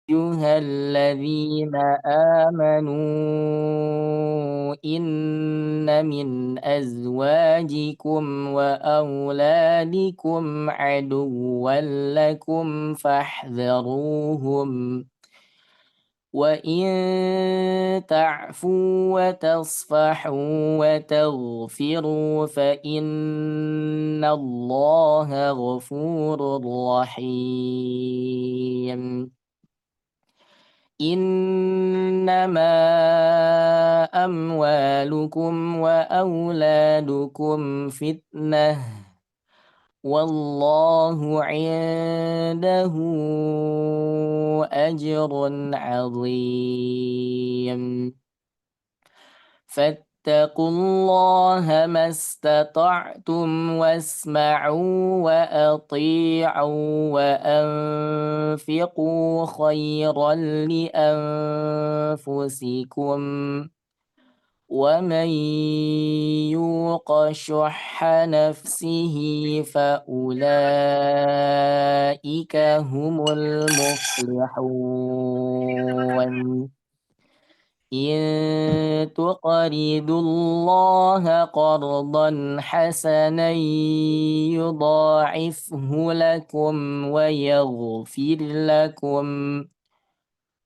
أيها الذين آمنوا إن من أزواجكم وأولادكم عدوا لكم فاحذروهم وإن تعفوا وتصفحوا وتغفروا فإن الله غفور رحيم إنما أموالكم وأولادكم فتنة والله عنده أجر عظيم فاتقوا الله ما استطعتم واسمعوا وأطيعوا وأنفقوا خيرا لأنفسكم ومن يوق شح نفسه فأولئك هم المفلحون إن تقرضوا الله قرضا حسنا يضاعفه لكم ويغفر لكم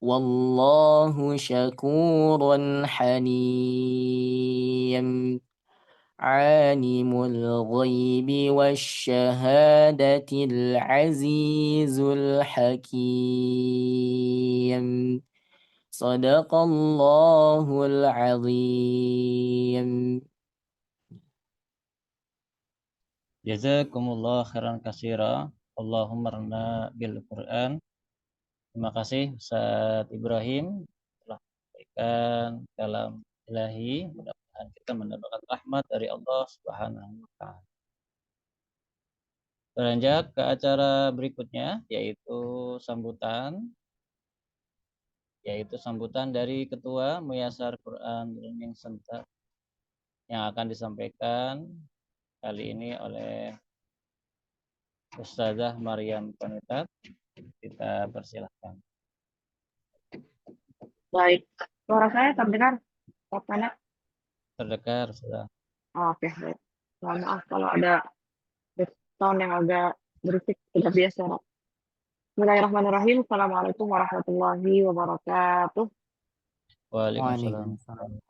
والله شكور حليم عالم الغيب والشهادة العزيز الحكيم صدق الله العظيم. Jazakumullah khairan katsira. Allahumma rna bil Quran. Terima kasih Ustaz Ibrahim telah memberikan kalam ilahi. Mudah-mudahan kita mendapatkan rahmat dari Allah Subhanahu wa taala. Beranjak ke acara berikutnya yaitu sambutan dari Ketua Muyasar Quran Learning Center yang akan disampaikan kali ini oleh Ustazah Maryam Panitat. Kita persilahkan. Baik, suara saya terdengar? Bapak? Terdengar sudah. Oke, baik. Mohon maaf kalau ada sound yang agak berisik, sudah biasa. Bismillahirrahmanirrahim. Assalamualaikum warahmatullahi wabarakatuh. Waalaikumsalam.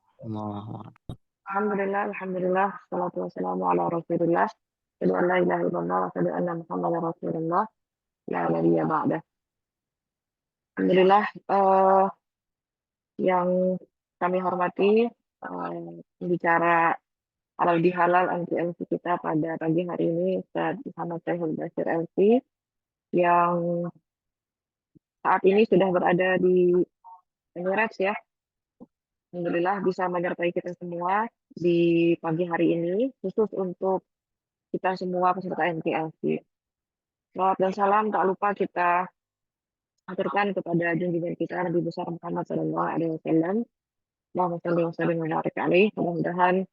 Alhamdulillah, alhamdulillah. Salatu wassalamu ala rasulillah. Asyhadu an la ilaha illallah wa asyhadu anna Muhammadar Rasulullah. La nabiyya ba'dah. Alhamdulillah, yang kami hormati bicara halal bihalal MTLC kita pada pagi hari ini, Ustaz Muhammad Syahrul Bashir LC, yang saat ini sudah berada di Emirates ya. Alhamdulillah bisa menyertai kita semua di pagi hari ini, khusus untuk kita semua peserta MTLC. Salawat dan salam tak lupa kita aturkan kepada junjungan kita Nabi besar Muhammad SAW. Allahumma shalli wa sallim wa barik alaih. Mudah-mudahan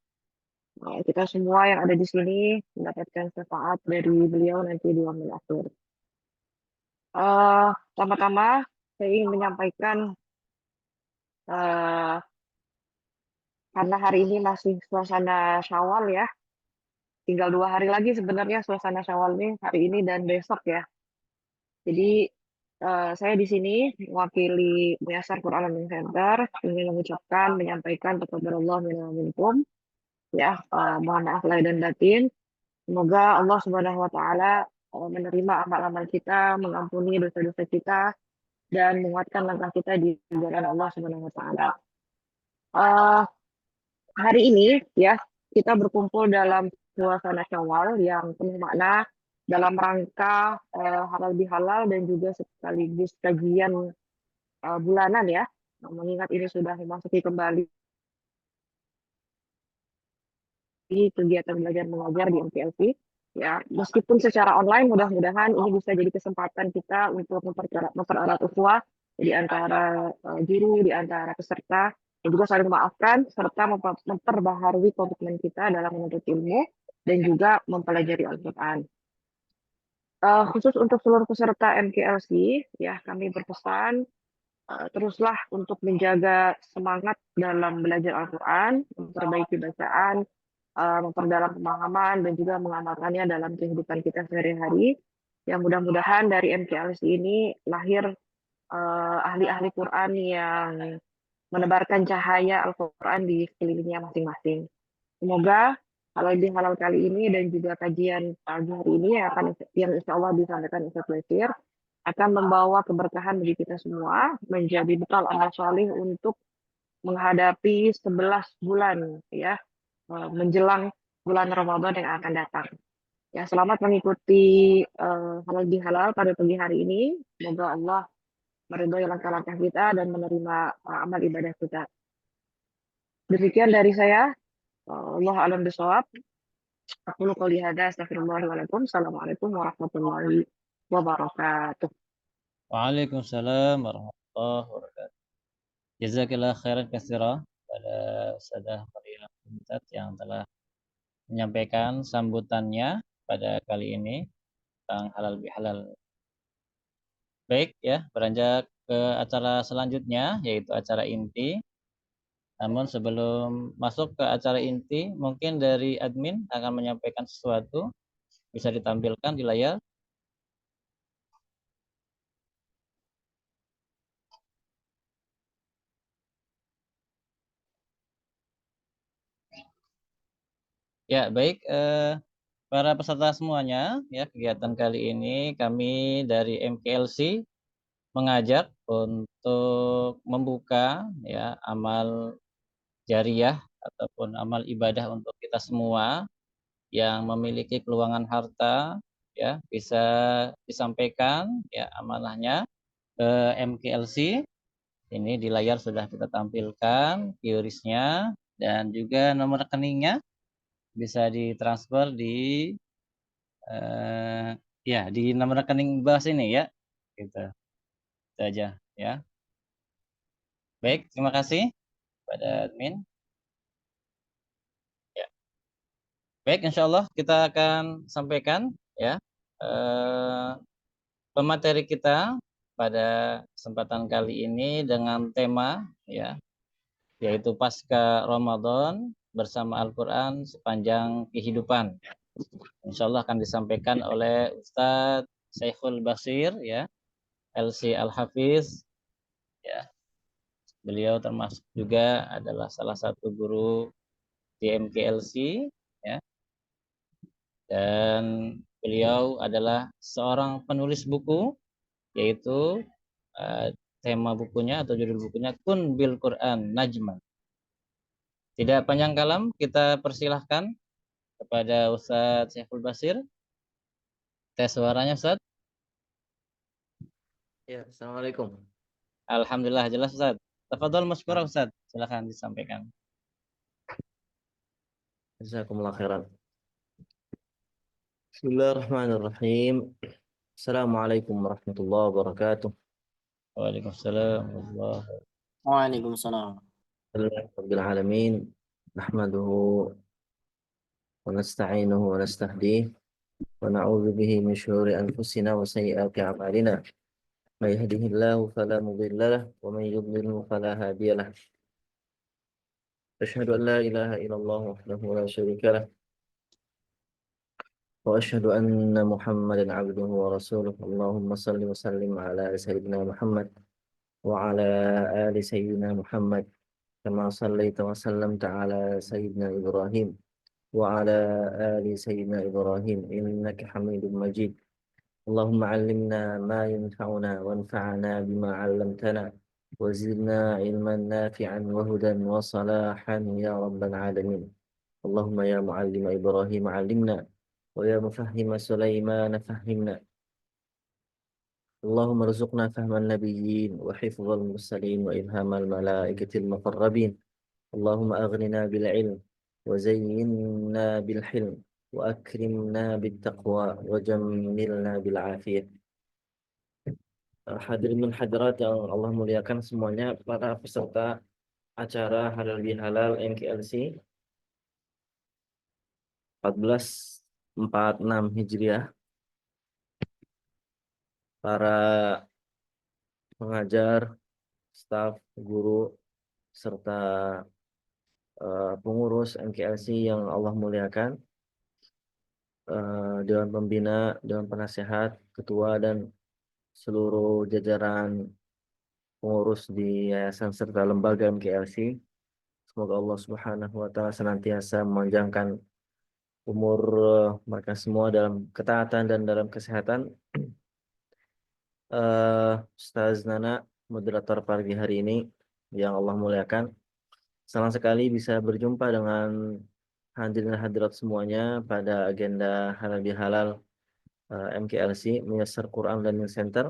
kita semua yang ada di sini mendapatkan syafaat dari beliau nanti di yaumil akhir. Pertama-tama saya ingin menyampaikan karena hari ini masih suasana Syawal ya, tinggal 2 hari lagi sebenarnya suasana Syawal ini, hari ini dan besok ya. Jadi saya di sini mewakili Muyasar Quran Learning Center ingin mengucapkan, menyampaikan taqabbalallahu minna wa minkum ya, mohon maaf lahir dan batin. Semoga Allah Subhanahu wa taala menerima amal-amal kita, mengampuni dosa-dosa kita dan menguatkan langkah kita di jalan Allah Subhanahu wa taala. Hari ini ya kita berkumpul dalam suasana Syawal yang penuh makna dalam rangka halal bihalal dan juga sekaligus kajian bulanan ya. Mengingat ini sudah memasuki kembali kegiatan belajar mengajar di MTLC ya, meskipun secara online, mudah-mudahan ini bisa jadi kesempatan kita untuk mempererat ukhuwah di antara guru, di antara peserta, dan juga saling memaafkan serta memperbaharui komitmen kita dalam menuntut ilmu dan juga mempelajari Al-Quran. Khusus untuk seluruh peserta MKLC ya, kami berpesan teruslah untuk menjaga semangat dalam belajar Al-Quran, memperbaiki bacaan, memperdalam pemahaman, dan juga mengamalkannya dalam kehidupan kita sehari-hari. Yang mudah-mudahan dari MKLC ini lahir ahli-ahli Quran yang menebarkan cahaya Al-Quran di sekelilingnya masing-masing. Semoga halal bihalal kali ini dan juga kajian pagi hari ini yang insya Allah disampaikan Ustaz Basir akan membawa keberkahan bagi kita semua, menjadi bekal amal soleh untuk menghadapi 11 bulan ya menjelang bulan Ramadan yang akan datang. Ya, selamat mengikuti halal bihalal pada pagi hari ini. Semoga Allah meridhai langkah-langkah kita dan menerima amal ibadah kita. Demikian dari saya. Allah alam bisawab. Aku qouli hadza astagfirullahaladzim. Assalamualaikum warahmatullahi wabarakatuh. Waalaikumsalam warahmatullahi wabarakatuh. Jazakillah khairan katsira pada Ustazah Maria Ustaz yang telah menyampaikan sambutannya pada kali ini tentang halal bihalal. Baik ya, beranjak ke acara selanjutnya yaitu acara inti. Namun sebelum masuk ke acara inti, mungkin dari admin akan menyampaikan sesuatu, bisa ditampilkan di layar. Ya, baik para peserta semuanya, ya kegiatan kali ini kami dari MKLC mengajak untuk membuka ya amal jariah ataupun amal ibadah untuk kita semua yang memiliki keluangan harta, ya bisa disampaikan ya amanahnya ke MKLC. Ini di layar sudah kita tampilkan QRIS-nya dan juga nomor rekeningnya bisa ditransfer di ya di nomor rekening bawah ini ya. Gitu. Itu aja ya. Baik, terima kasih pada admin. Ya. Baik, insya Allah kita akan sampaikan ya pemateri kita pada kesempatan kali ini dengan tema ya yaitu pasca Ramadan bersama Al-Quran sepanjang kehidupan. Insya Allah akan disampaikan oleh Ustadz Syekhul Basir ya, LC Al-Hafiz ya. Beliau termasuk juga adalah salah satu guru di MKLC ya. Dan beliau adalah seorang penulis buku yaitu tema bukunya atau judul bukunya Kun Bil Quran Najman. Tidak panjang kalam, kita persilahkan kepada Ustadz Syekhul Basir. Tes suaranya Ustadz. Ya, Assalamualaikum. Alhamdulillah jelas Ustadz. Tafadhol masykurah Ustadz. Silakan disampaikan. Jazakumullah khairan. Bismillahirrahmanirrahim. Assalamualaikum warahmatullahi wabarakatuh. Waalaikumsalam warahmatullahi wabarakatuh. Waalaikumsalam. Rabbil alamin. Nahmaduhu wa nasta'inuhu wa nastahdihi wa na'udzu bihi min syururi anfusina wa sayyiati a'malina. May yahdihillahu fala mudilla lahu wa may yudlilhu fala hadiya lahu. Asyhadu an la ilaha illallah wahdahu la syarika lahu wa asyhadu anna Muhammadan 'abduhu wa rasuluh. Allahumma shalli wa sallim ala sayyidina Muhammad wa ala ali sayyidina Muhammad kama shallaita wa sallamta ala sayyidina Ibrahim wa ala ali sayyidina Ibrahim innaka Hamidum Majid. Allahumma 'allimna ma yanfa'una wanfa'na bima 'allamtana wa zidna 'ilman nafi'an wa hudan wa salahan ya rabbal alamin. Allahumma ya mu'allima Ibrahim 'allimna wa ya mufahhima Sulaiman fahhimna. Allahumma rzuqna fahman nabiyyin wa hifdzal mursalin wa ilhamal malaikatil muqarrabin. Allahumma aghnina bil ilm wa zayyinna bil hilm wa akrimna bit taqwa wa jammilna bil afiyah. Hadirin dan hadirat yang Allah muliakan semuanya, para peserta acara Halal Bihalal MKLC 1446 Hijriah, para pengajar, staf, guru, serta pengurus MKLC yang Allah muliakan, Dewan Pembina, Dewan Penasehat, Ketua, dan seluruh jajaran pengurus di yayasan serta lembaga MKLC. Semoga Allah Subhanahu wa Ta'ala senantiasa memanjangkan umur mereka semua dalam ketaatan dan dalam kesehatan. Ustaz Nana, moderator pagi hari ini yang Allah muliakan, senang sekali bisa berjumpa dengan hadirin hadirat semuanya pada agenda halal bihalal MKLC, Muyassar Quran Learning Center,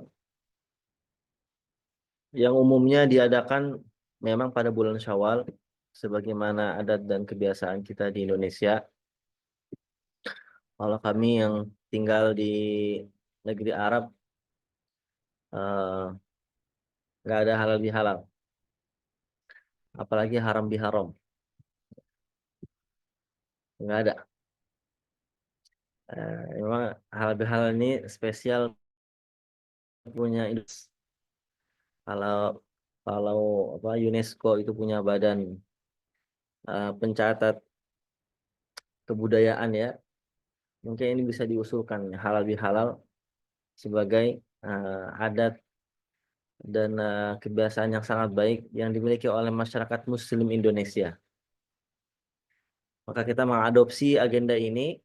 yang umumnya diadakan memang pada bulan Syawal sebagaimana adat dan kebiasaan kita di Indonesia. Kalau kami yang tinggal di negeri Arab, eh, nggak ada halal bihalal, apalagi haram biharam, nggak ada. Memang halal bihalal ini spesial punya Indonesia. Kalau kalau apa UNESCO itu punya badan pencatat kebudayaan ya, mungkin ini bisa diusulkan halal bihalal sebagai adat dan kebiasaan yang sangat baik yang dimiliki oleh masyarakat Muslim Indonesia. Maka kita mengadopsi agenda ini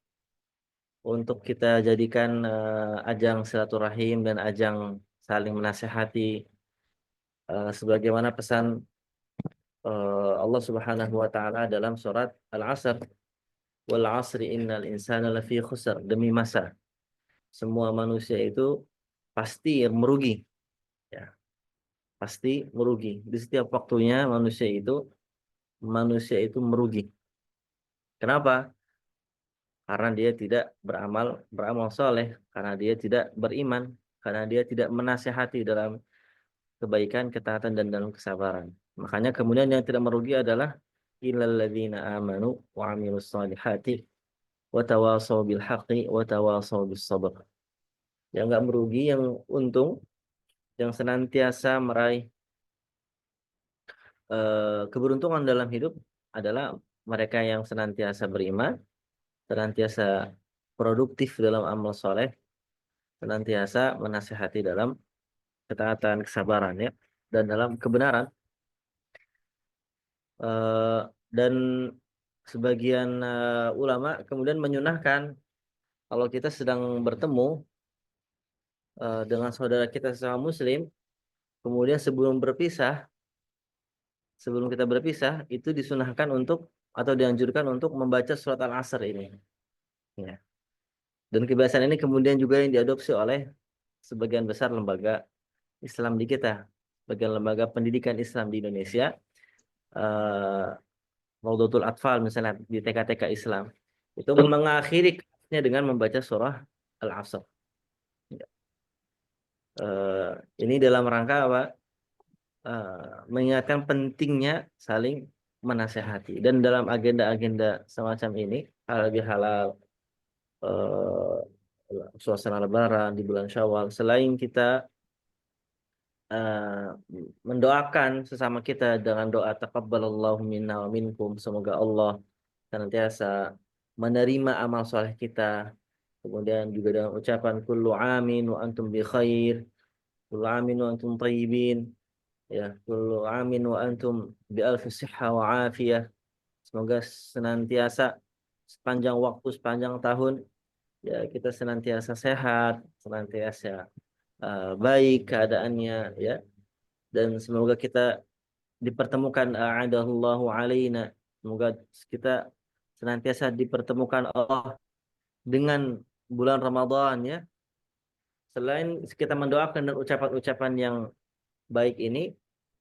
untuk kita jadikan ajang silaturahim dan ajang saling menasehati, sebagaimana pesan Allah Subhanahu wa Ta'ala dalam surat Al-Asr, wal 'asri innal insana lafi khusr, demi masa semua manusia itu pasti merugi, ya, pasti merugi. Di setiap waktunya manusia itu merugi. Kenapa? Karena dia tidak beramal soleh, karena dia tidak beriman, karena dia tidak menasehati dalam kebaikan, ketaatan, dan dalam kesabaran. Makanya kemudian yang tidak merugi adalah illal ladzina amanu wa 'amilus solihati wa tawasaw bil haqqi wa tawasaw bis sabr. Yang enggak merugi, yang untung, yang senantiasa meraih keberuntungan dalam hidup adalah mereka yang senantiasa beriman, senantiasa produktif dalam amal soleh, senantiasa menasehati dalam ketaatan, kesabaran ya, dan dalam kebenaran. Eh, dan sebagian ulama kemudian menyunahkan kalau kita sedang bertemu dengan saudara kita sesama Muslim, kemudian sebelum kita berpisah itu disunahkan untuk atau dianjurkan untuk membaca surat Al-Asr ini. Ya. Dan kebiasaan ini kemudian juga yang diadopsi oleh sebagian besar lembaga Islam di kita, sebagian lembaga pendidikan Islam di Indonesia, eh, Raudatul Atfal misalnya di TK-TK Islam, itu mengakhiri kelasnya dengan membaca surah Al-Asr. Ini dalam rangka apa? Mengingatkan pentingnya saling menasehati. Dan dalam agenda-agenda semacam ini, halal bihalal, suasana Lebaran di bulan Syawal, selain kita mendoakan sesama kita dengan doa taqabbalallahu minna wa minkum, semoga Allah senantiasa menerima amal soleh kita, kemudian juga dengan ucapan kullu amin wa antum bi khair, kullu amin wa antum tayyibin, ya, kullu amin wa antum bi alfi sihha wa afiyah, semoga senantiasa sepanjang waktu, sepanjang tahun, ya, kita senantiasa sehat, senantiasa baik keadaannya, ya, dan semoga kita dipertemukan a'adallahu alaina, semoga kita senantiasa dipertemukan Allah dengan bulan Ramadan, ya. Selain kita mendoakan dan ucapan-ucapan yang baik ini,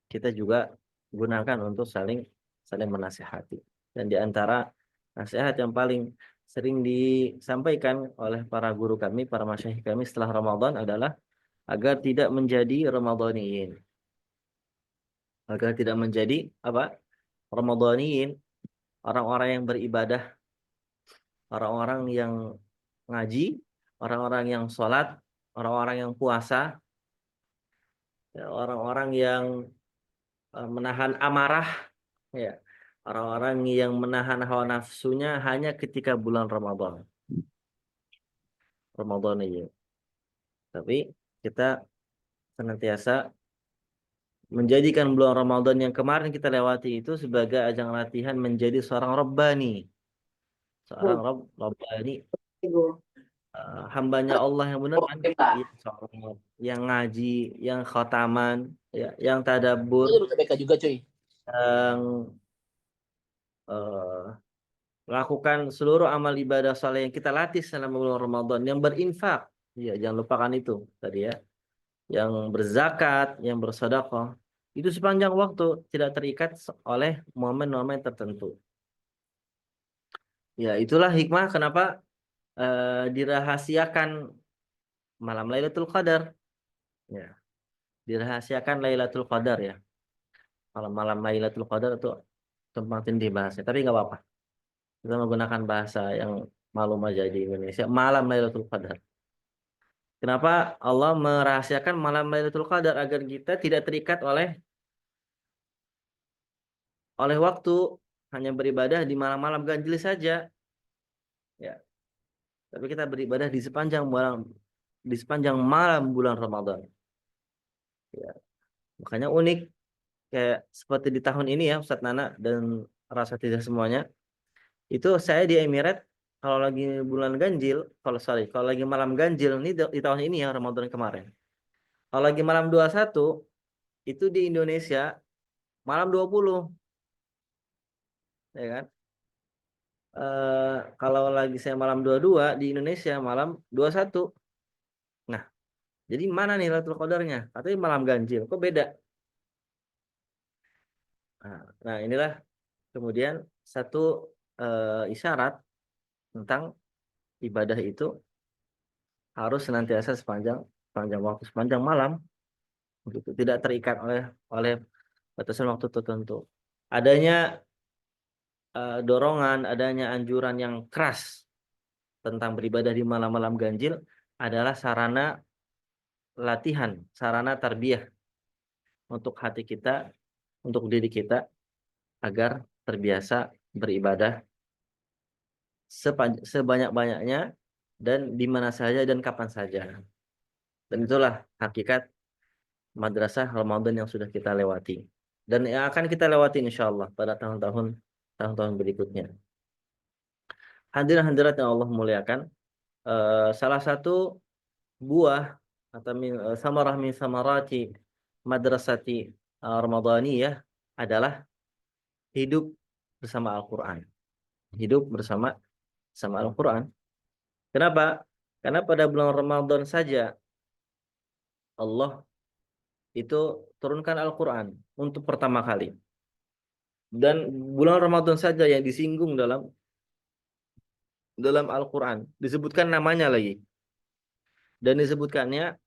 kita juga gunakan untuk saling menasehati. Dan di antara nasihat yang paling sering disampaikan oleh para guru kami, para masyayikh kami setelah Ramadan adalah agar tidak menjadi Ramadhaniyin. Agar tidak menjadi apa? Ramadhaniyin, orang-orang yang beribadah, orang-orang yang ngaji, orang-orang yang sholat, orang-orang yang puasa, ya, orang-orang yang menahan amarah, ya. Orang-orang yang menahan hawa nafsunya hanya ketika bulan Ramadan. Ramadan ini. Tapi kita senantiasa menjadikan bulan Ramadan yang kemarin kita lewati itu sebagai ajang latihan menjadi seorang Rabbani. Seorang Rabbani, hambanya Allah yang benar kan? Yang seorang yang ngaji, yang khataman, ya, yang tadabbur, juga cuy. yang eh, melakukan seluruh amal ibadah saleh yang kita latih selama bulan Ramadan, yang berinfak, ya jangan lupakan itu tadi ya, yang berzakat, yang bersedekah, itu sepanjang waktu tidak terikat oleh momen-momen tertentu. Ya itulah hikmah kenapa dirahasiakan malam Lailatul Qadar. Ya, dirahasiakan Lailatul Qadar ya. Malam-malam Lailatul Qadar itu tempatin dibahasnya, tapi nggak apa-apa. Kita menggunakan bahasa yang malum aja di Indonesia, malam Lailatul Qadar. Kenapa Allah merahasiakan malam Lailatul Qadar agar kita tidak terikat oleh waktu, hanya beribadah di malam-malam ganjil saja. Ya, tapi kita beribadah di sepanjang malam bulan Ramadan. Ya, makanya unik kayak seperti di tahun ini ya Ustadz Nana dan rasa tidak semuanya. Itu saya di Emirat kalau lagi bulan ganjil, kalau lagi malam ganjil ini di tahun ini ya Ramadan kemarin. Kalau lagi malam 21 itu di Indonesia malam 20, ya kan? Kalau lagi saya malam 22 di Indonesia malam 21. Nah, jadi mana nih Lailatul Qadarnya? Katanya malam ganjil, kok beda? Nah, inilah kemudian satu isyarat tentang ibadah itu harus senantiasa sepanjang waktu, sepanjang malam, gitu. Tidak terikat oleh batasan waktu tertentu. Adanya dorongan, adanya anjuran yang keras tentang beribadah di malam-malam ganjil adalah sarana latihan, sarana tarbiyah untuk hati kita, untuk diri kita agar terbiasa beribadah sebanyak-banyaknya dan di mana saja dan kapan saja. Dan itulah hakikat madrasah Ramadan yang sudah kita lewati dan yang akan kita lewati insya Allah pada tahun-tahun berikutnya. Hadirin-hadirat yang Allah muliakan, salah satu buah atau samarah min samarati madrasati Ramadaniyah adalah hidup bersama Al-Quran. Hidup bersama Al-Quran. Kenapa? Karena pada bulan Ramadan saja Allah itu turunkan Al-Quran untuk pertama kali. Dan bulan Ramadan saja yang disinggung dalam Al-Quran. Disebutkan namanya lagi. Dan disebutkannya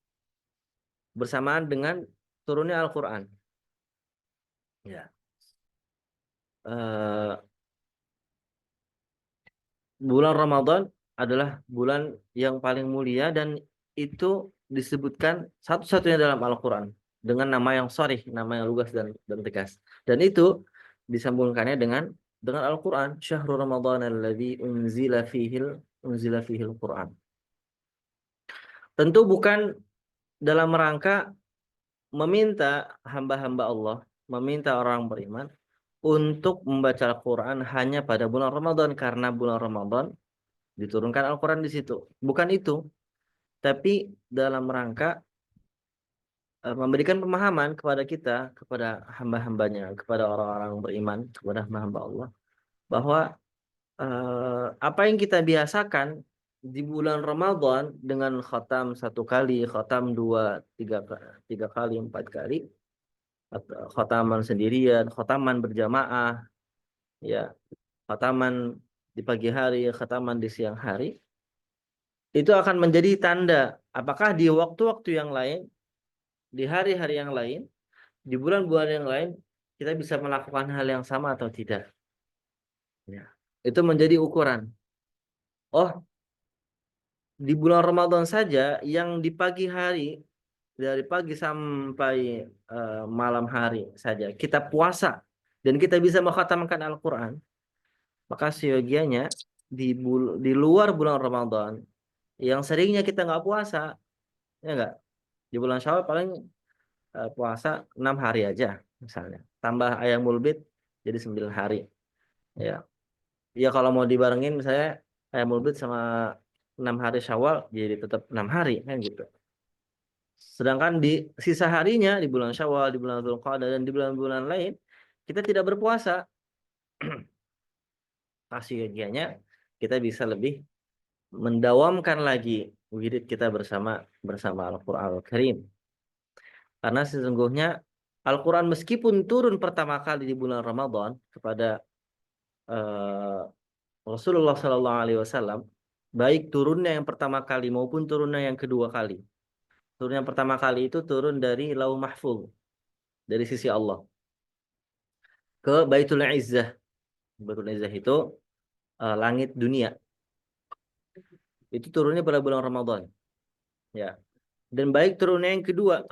bersamaan dengan turunnya Al-Quran. Ya. Bulan Ramadan adalah bulan yang paling mulia dan itu disebutkan satu-satunya dalam Al-Quran dengan nama yang sharih, nama yang lugas dan tegas. Dan itu disambungkannya dengan Al-Quran. Syahrul Ramadan alladzi unzila fihil Quran. Tentu bukan dalam rangka meminta hamba-hamba Allah, meminta orang beriman untuk membaca Al-Quran hanya pada bulan Ramadan karena bulan Ramadan diturunkan Al-Quran di situ. Bukan itu, tapi dalam rangka memberikan pemahaman kepada kita, kepada hamba-hambanya, kepada orang-orang beriman, kepada hamba-hamba Allah, bahwa apa yang kita biasakan di bulan Ramadan dengan khatam 1 kali, khatam 2, 3 kali, 4 kali, khataman sendirian, khataman berjamaah, ya, khataman di pagi hari, khataman di siang hari, itu akan menjadi tanda apakah di waktu-waktu yang lain, di hari-hari yang lain, di bulan-bulan yang lain kita bisa melakukan hal yang sama atau tidak. Ya. Itu menjadi ukuran. Oh, di bulan Ramadan saja yang di pagi hari dari pagi sampai malam hari saja kita puasa dan kita bisa mengkhatamkan Al-Quran, maka seyogianya di luar bulan Ramadan yang seringnya kita nggak puasa, ya nggak? Di bulan Syawal paling puasa 6 hari aja misalnya. Tambah Ayyamul Bid jadi 9 hari. Ya. Ya kalau mau dibarengin misalnya Ayyamul Bid sama 6 hari Syawal jadi tetap 6 hari kan gitu. Sedangkan di sisa harinya di bulan Syawal, di bulan Dzulqa'dah dan di bulan-bulan lain kita tidak berpuasa. Seyogianya kita bisa lebih mendawamkan lagi wirid kita bersama Al-Qur'anul Karim. Karena sesungguhnya Al-Quran meskipun turun pertama kali di bulan Ramadan kepada eh, Rasulullah Sallallahu Alaihi Wasallam, baik turunnya yang pertama kali maupun turunnya yang kedua kali. Turun yang pertama kali itu turun dari Lauh Mahfuz, dari sisi Allah ke Baitul Izzah. Baitul Izzah itu langit dunia. Itu turunnya pada bulan Ramadan. Ya. Dan baik turun yang kedua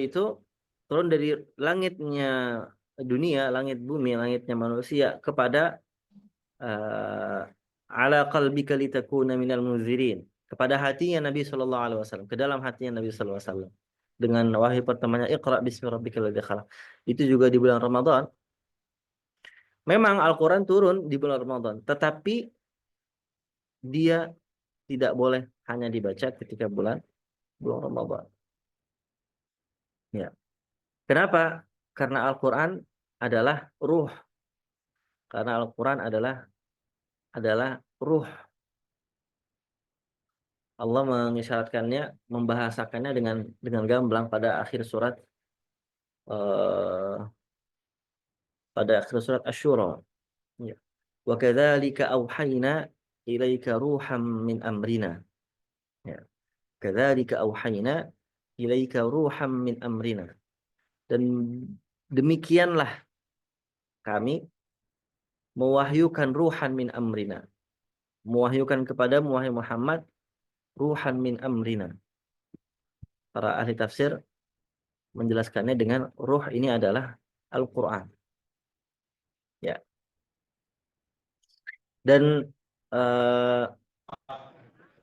itu turun dari langitnya dunia, langit bumi, langitnya manusia kepada ala qalbika litakuna minal munzirin, kepada hatinya Nabi Shallallahu Alaihi Wasallam, ke dalam hatinya Nabi Shallallahu Alaihi Wasallam dengan wahyu pertamanya Iqra bismi rabbikal ladzi khalaq. Itu juga di bulan Ramadan. Memang Al-Quran turun di bulan Ramadan, tetapi dia tidak boleh hanya dibaca ketika bulan Ramadan. Ya. Kenapa? Karena Al-Quran adalah ruh. Karena Al-Quran adalah ruh. Allah mengisyaratkannya, membahasakannya dengan gamblang pada akhir surat Asy-Syura. Ya. Wa kadzalika auhayna ilaika ruham min amrina. Ya. Kadzalika auhayna ilaika ruham min amrina. Dan demikianlah kami mewahyukan ruhan min amrina. Mewahyukan kepada Muhammad ruhan min amrina. Para ahli tafsir menjelaskannya dengan ruh ini adalah Al-Quran. Ya. Dan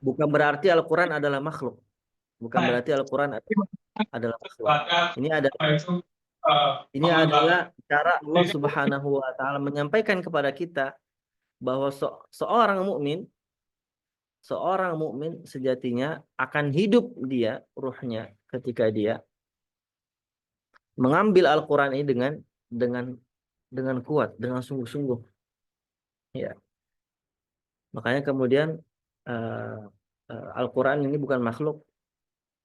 bukan berarti Al-Quran adalah makhluk. Bukan berarti Al-Quran adalah makhluk. Ini adalah cara Allah Subhanahu wa taala menyampaikan kepada kita bahwa seorang mukmin sejatinya akan hidup dia ruhnya ketika dia mengambil Al-Quran ini dengan kuat, dengan sungguh-sungguh. Ya. Makanya kemudian Al-Quran ini bukan makhluk,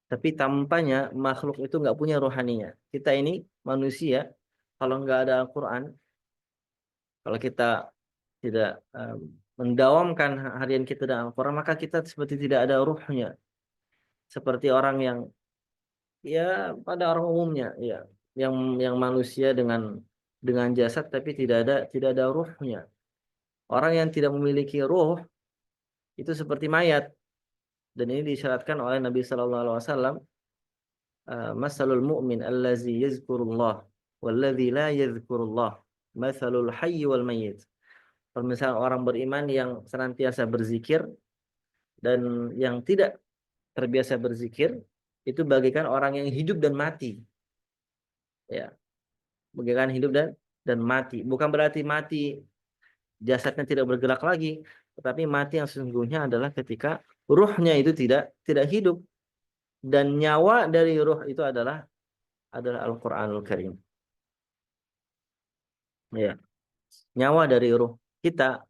tapi tampaknya makhluk itu nggak punya rohaninya. Kita ini manusia, kalau nggak ada Al-Quran, kalau kita tidak mendawamkan harian kita dengan Al-Quran, maka kita seperti tidak ada ruhnya. Seperti orang yang, ya pada orang umumnya, ya, yang manusia dengan jasad, tapi tidak ada ruhnya. Orang yang tidak memiliki ruh itu seperti mayat. Dan ini disyaratkan oleh Nabi Sallallahu Alaihi Wasallam, masalul mu'min allazi yazkurullah wallazi la yazkurullah masalul hayy wal mayyit. Permisalan orang beriman yang senantiasa berzikir dan yang tidak terbiasa berzikir itu bagaikan orang yang hidup dan mati. Ya, bagaikan hidup dan mati. Bukan berarti mati jasadnya tidak bergerak lagi, tetapi mati yang sesungguhnya adalah ketika ruhnya itu tidak hidup. Dan nyawa dari ruh itu adalah Al-Qur'anul Karim. Ya. Nyawa dari ruh kita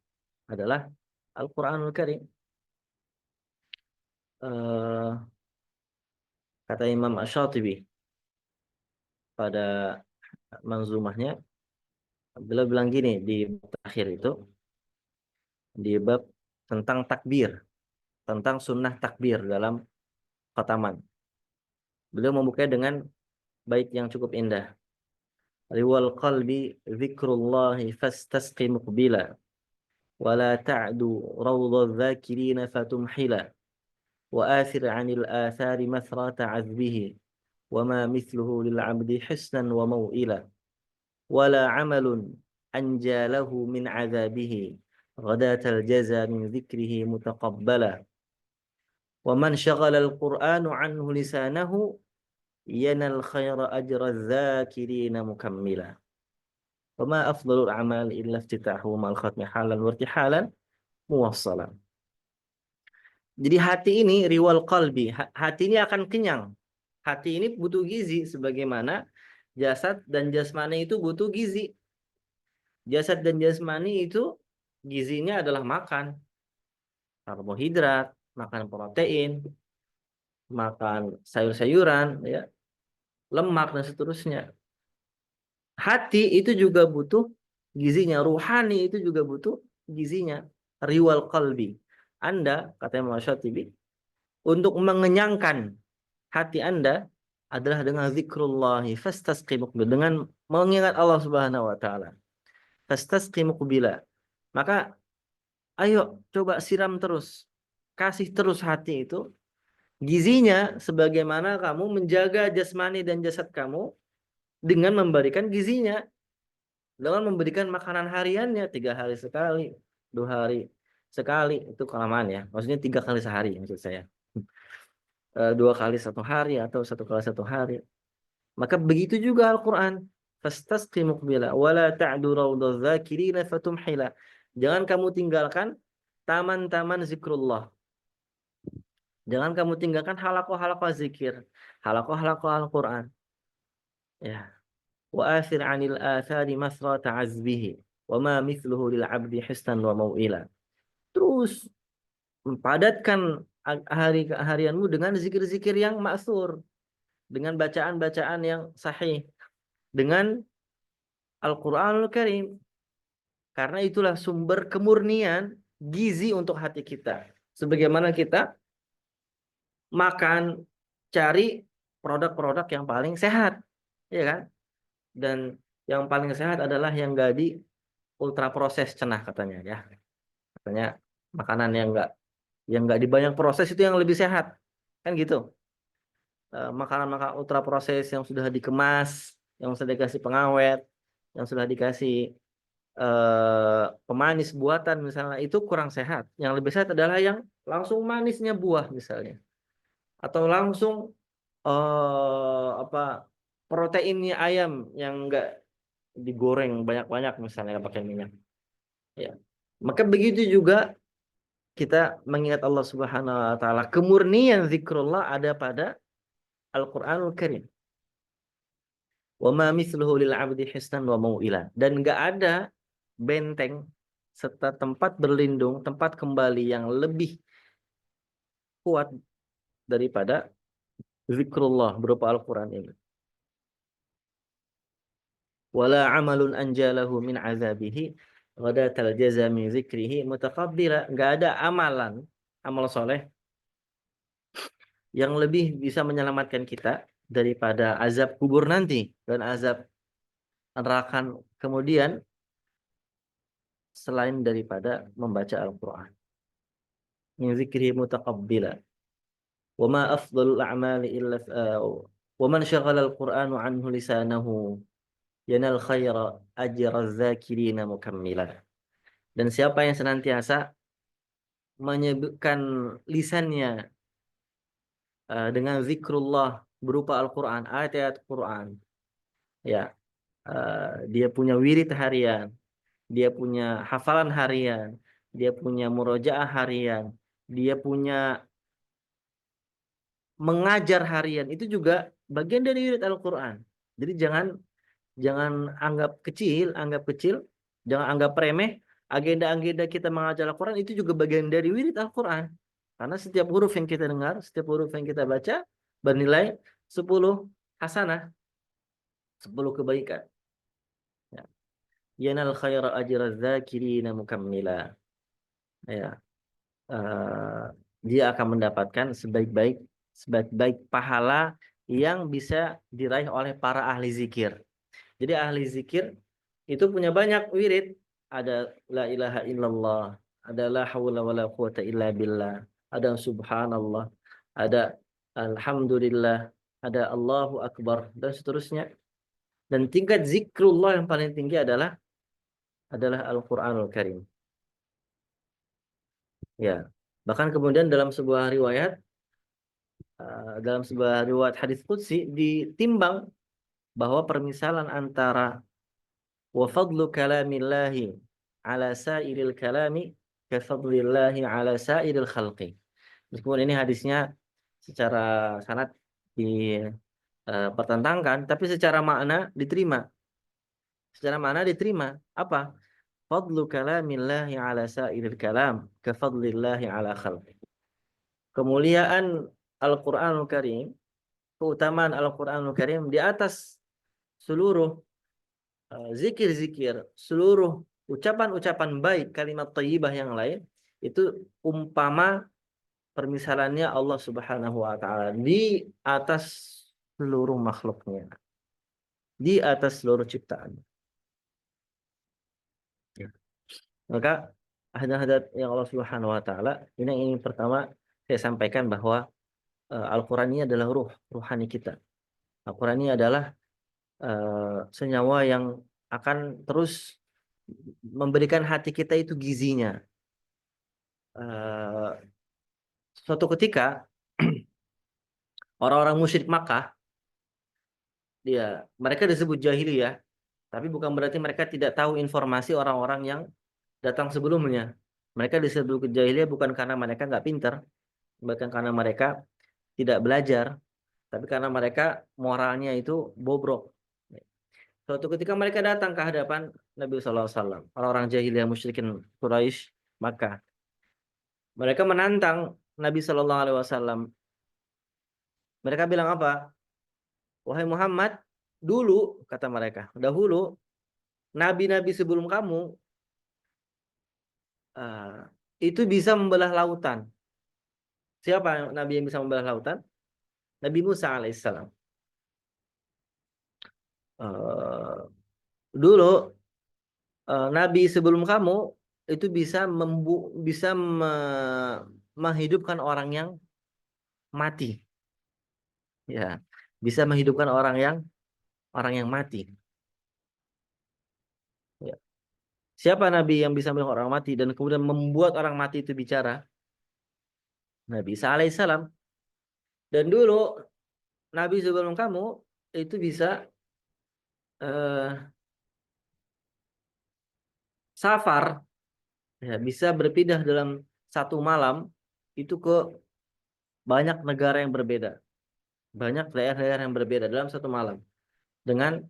adalah Al-Qur'anul Karim. Kata Imam Asy-Syatibi pada manzumahnya, beliau bilang gini di akhir itu, di bab tentang takbir, tentang sunnah takbir dalam khataman. Beliau membukanya dengan bait yang cukup indah. Riwal qalbi dzikrullahi fastasqi muqbila wala ta'du rawdadh dzakirina fatumhila wa athir 'anil athari mathrata 'azbihi وما مثله للعبد حسنا وموئلا ولا عمل أنجى له من عذابه غداة الجزى من ذكره متقبلا ومن شغل القرآن عنه لسانه ينال خير أجر الذاكرين مكملا وما أفضل الأعمال إلا افتتاحه مع الختم حالا وارتحالا موصلا. Jadi hati ini riwal qalbi, hati ini akan kenyang. Hati ini butuh gizi sebagaimana jasad dan jasmani itu butuh gizi. Jasad dan jasmani itu gizinya adalah makan karbohidrat, makan protein, makan sayur-sayuran, ya, lemak dan seterusnya. Hati itu juga butuh gizinya, ruhani itu juga butuh gizinya. Riwal qalbi. Anda, kata Imam Syatibi, untuk mengenyangkan hati Anda adalah dengan zikrullahi fastasqi muqbil, dengan mengingat Allah Subhanahu wa taala. Fastasqi muqbila. Maka ayo coba siram terus. Kasih terus hati itu gizinya sebagaimana kamu menjaga jasmani dan jasad kamu dengan memberikan gizinya, dengan memberikan makanan hariannya 3 hari sekali, 2 hari sekali, itu kelamaan ya. Maksudnya 3 kali sehari maksud saya. 2 kali 1 hari atau 1 kali 1 hari. Maka begitu juga Al-Quran. Fastasqi muqbila wala ta'du rawdadh dzakirina fatumhila. Jangan kamu tinggalkan taman-taman zikrullah. Jangan kamu tinggalkan halaqah-halaqah zikir, halaqah-halaqah Al-Quran. Ya. Wa athir 'anil athari masra ta'azbihi wa ma mithluhu lil 'abdi hisnan wa mau'ila. Terus padatkan harianmu dengan zikir-zikir yang ma'thur, dengan bacaan-bacaan yang sahih, dengan Al-Qur'anul Karim. Karena itulah sumber kemurnian gizi untuk hati kita. Sebagaimana kita makan, cari produk-produk yang paling sehat, ya kan? Dan yang paling sehat adalah yang enggak di ultra proses cenah katanya ya. Katanya makanan yang enggak di banyak proses itu yang lebih sehat. Kan gitu. Makanan-makanan ultra proses yang sudah dikemas, yang sudah dikasih pengawet, yang sudah dikasih pemanis buatan misalnya, itu kurang sehat. Yang lebih sehat adalah yang langsung manisnya buah misalnya, atau langsung proteinnya ayam yang enggak digoreng banyak-banyak misalnya pakai minyak. Ya. Maka begitu juga kita mengingat Allah Subhanahu wa taala. Kemurnian zikrullah ada pada Al-Qur'anul Karim. Wa ma mithluhu lil 'abdi hisnan wa mau'ila. Dan enggak ada benteng serta tempat berlindung, tempat kembali yang lebih kuat daripada zikrullah berupa Al-Quran ini. Wala 'amalun anjalahu min 'azabihi ghadatal jaza min zikrihi mutaqabbila. Enggak ada amalan, amal soleh yang lebih bisa menyelamatkan kita daripada azab kubur nanti dan azab neraka kemudian selain daripada membaca Al-Quran. Min zikrihi mutaqabbila. Wa ma afdalul a'mali illa wa man syaghala al-Qur'anu anhu lisanahu yanal khaira ajra dzakirina mukammila. Dan siapa yang senantiasa menyebutkan lisannya dengan zikrullah berupa Al-Quran, ayat-ayat Quran, ya, dia punya wirid harian, dia punya hafalan harian, dia punya murojaah harian, dia punya mengajar harian, itu juga bagian dari wirid Al-Quran. Jadi jangan anggap kecil, jangan anggap remeh agenda-agenda kita mengajar Al-Quran, itu juga bagian dari wirid Al-Quran. Karena setiap huruf yang kita dengar, setiap huruf yang kita baca bernilai 10 hasanah, 10 kebaikan. Ya. Yanal khaira ajra dzakirina mukammila. Ya. Dia akan mendapatkan sebaik-baik pahala yang bisa diraih oleh para ahli zikir. Jadi ahli zikir itu punya banyak wirid. Ada la ilaha illallah, ada la haula wala quwata illa billah, ada subhanallah, ada alhamdulillah, ada Allahu Akbar, dan seterusnya. Dan tingkat zikrullah yang paling tinggi adalah Al-Qur'anul Karim. Ya. Bahkan kemudian dalam sebuah riwayat hadis qudsi ditimbang bahwa permisalan antara wa fadlu kalamillahi ala sairil kalami ka fadlillahi ala sairil khalqi. Meskipun ini hadisnya secara sanad dipertentangkan, tapi secara makna diterima. Secara makna diterima. Apa? Fadlu kalamillahi ala sairil kalam ka fadlillahi ala khalqi. Kemuliaan Al-Qur'anul Karim, keutamaan Al-Qur'anul Karim di atas seluruh zikir-zikir, seluruh ucapan-ucapan baik, kalimat thayyibah yang lain, itu umpama permisalannya Allah Subhanahu wa taala di atas seluruh makhluknya, di atas seluruh ciptaan. Ya. Maka hadat yang Allah Subhanahu wa taala ini pertama saya sampaikan bahwa Al-Qur'an ini adalah ruhani kita. Al-Qur'an ini adalah senyawa yang akan terus memberikan hati kita itu gizinya. Suatu ketika orang-orang musyrik Makkah, mereka disebut jahiliyah, tapi bukan berarti mereka tidak tahu informasi orang-orang yang datang sebelumnya. Mereka disebut jahiliyah bukan karena mereka nggak pintar, bukan karena mereka tidak belajar, tapi karena mereka moralnya itu bobrok. Suatu ketika mereka datang ke hadapan Nabi SAW, orang-orang jahiliyah musyrikin Quraisy Makkah. Mereka menantang Nabi SAW. Mereka bilang apa? Wahai Muhammad, dulu, kata mereka, dahulu nabi-nabi sebelum kamu itu bisa membelah lautan. Siapa nabi yang bisa membelah lautan? Nabi Musa alaihissalam. Dulu nabi sebelum kamu itu bisa menghidupkan orang yang mati. Ya, bisa menghidupkan orang yang mati. Ya. Siapa nabi yang bisa menghidupkan orang mati dan kemudian membuat orang mati itu bicara? Nabi Isa alaihissalam. Dan dulu nabi sebelum kamu itu bisa safar, ya, bisa berpindah dalam satu malam itu ke banyak negara yang berbeda, banyak daerah-daerah yang berbeda dalam satu malam dengan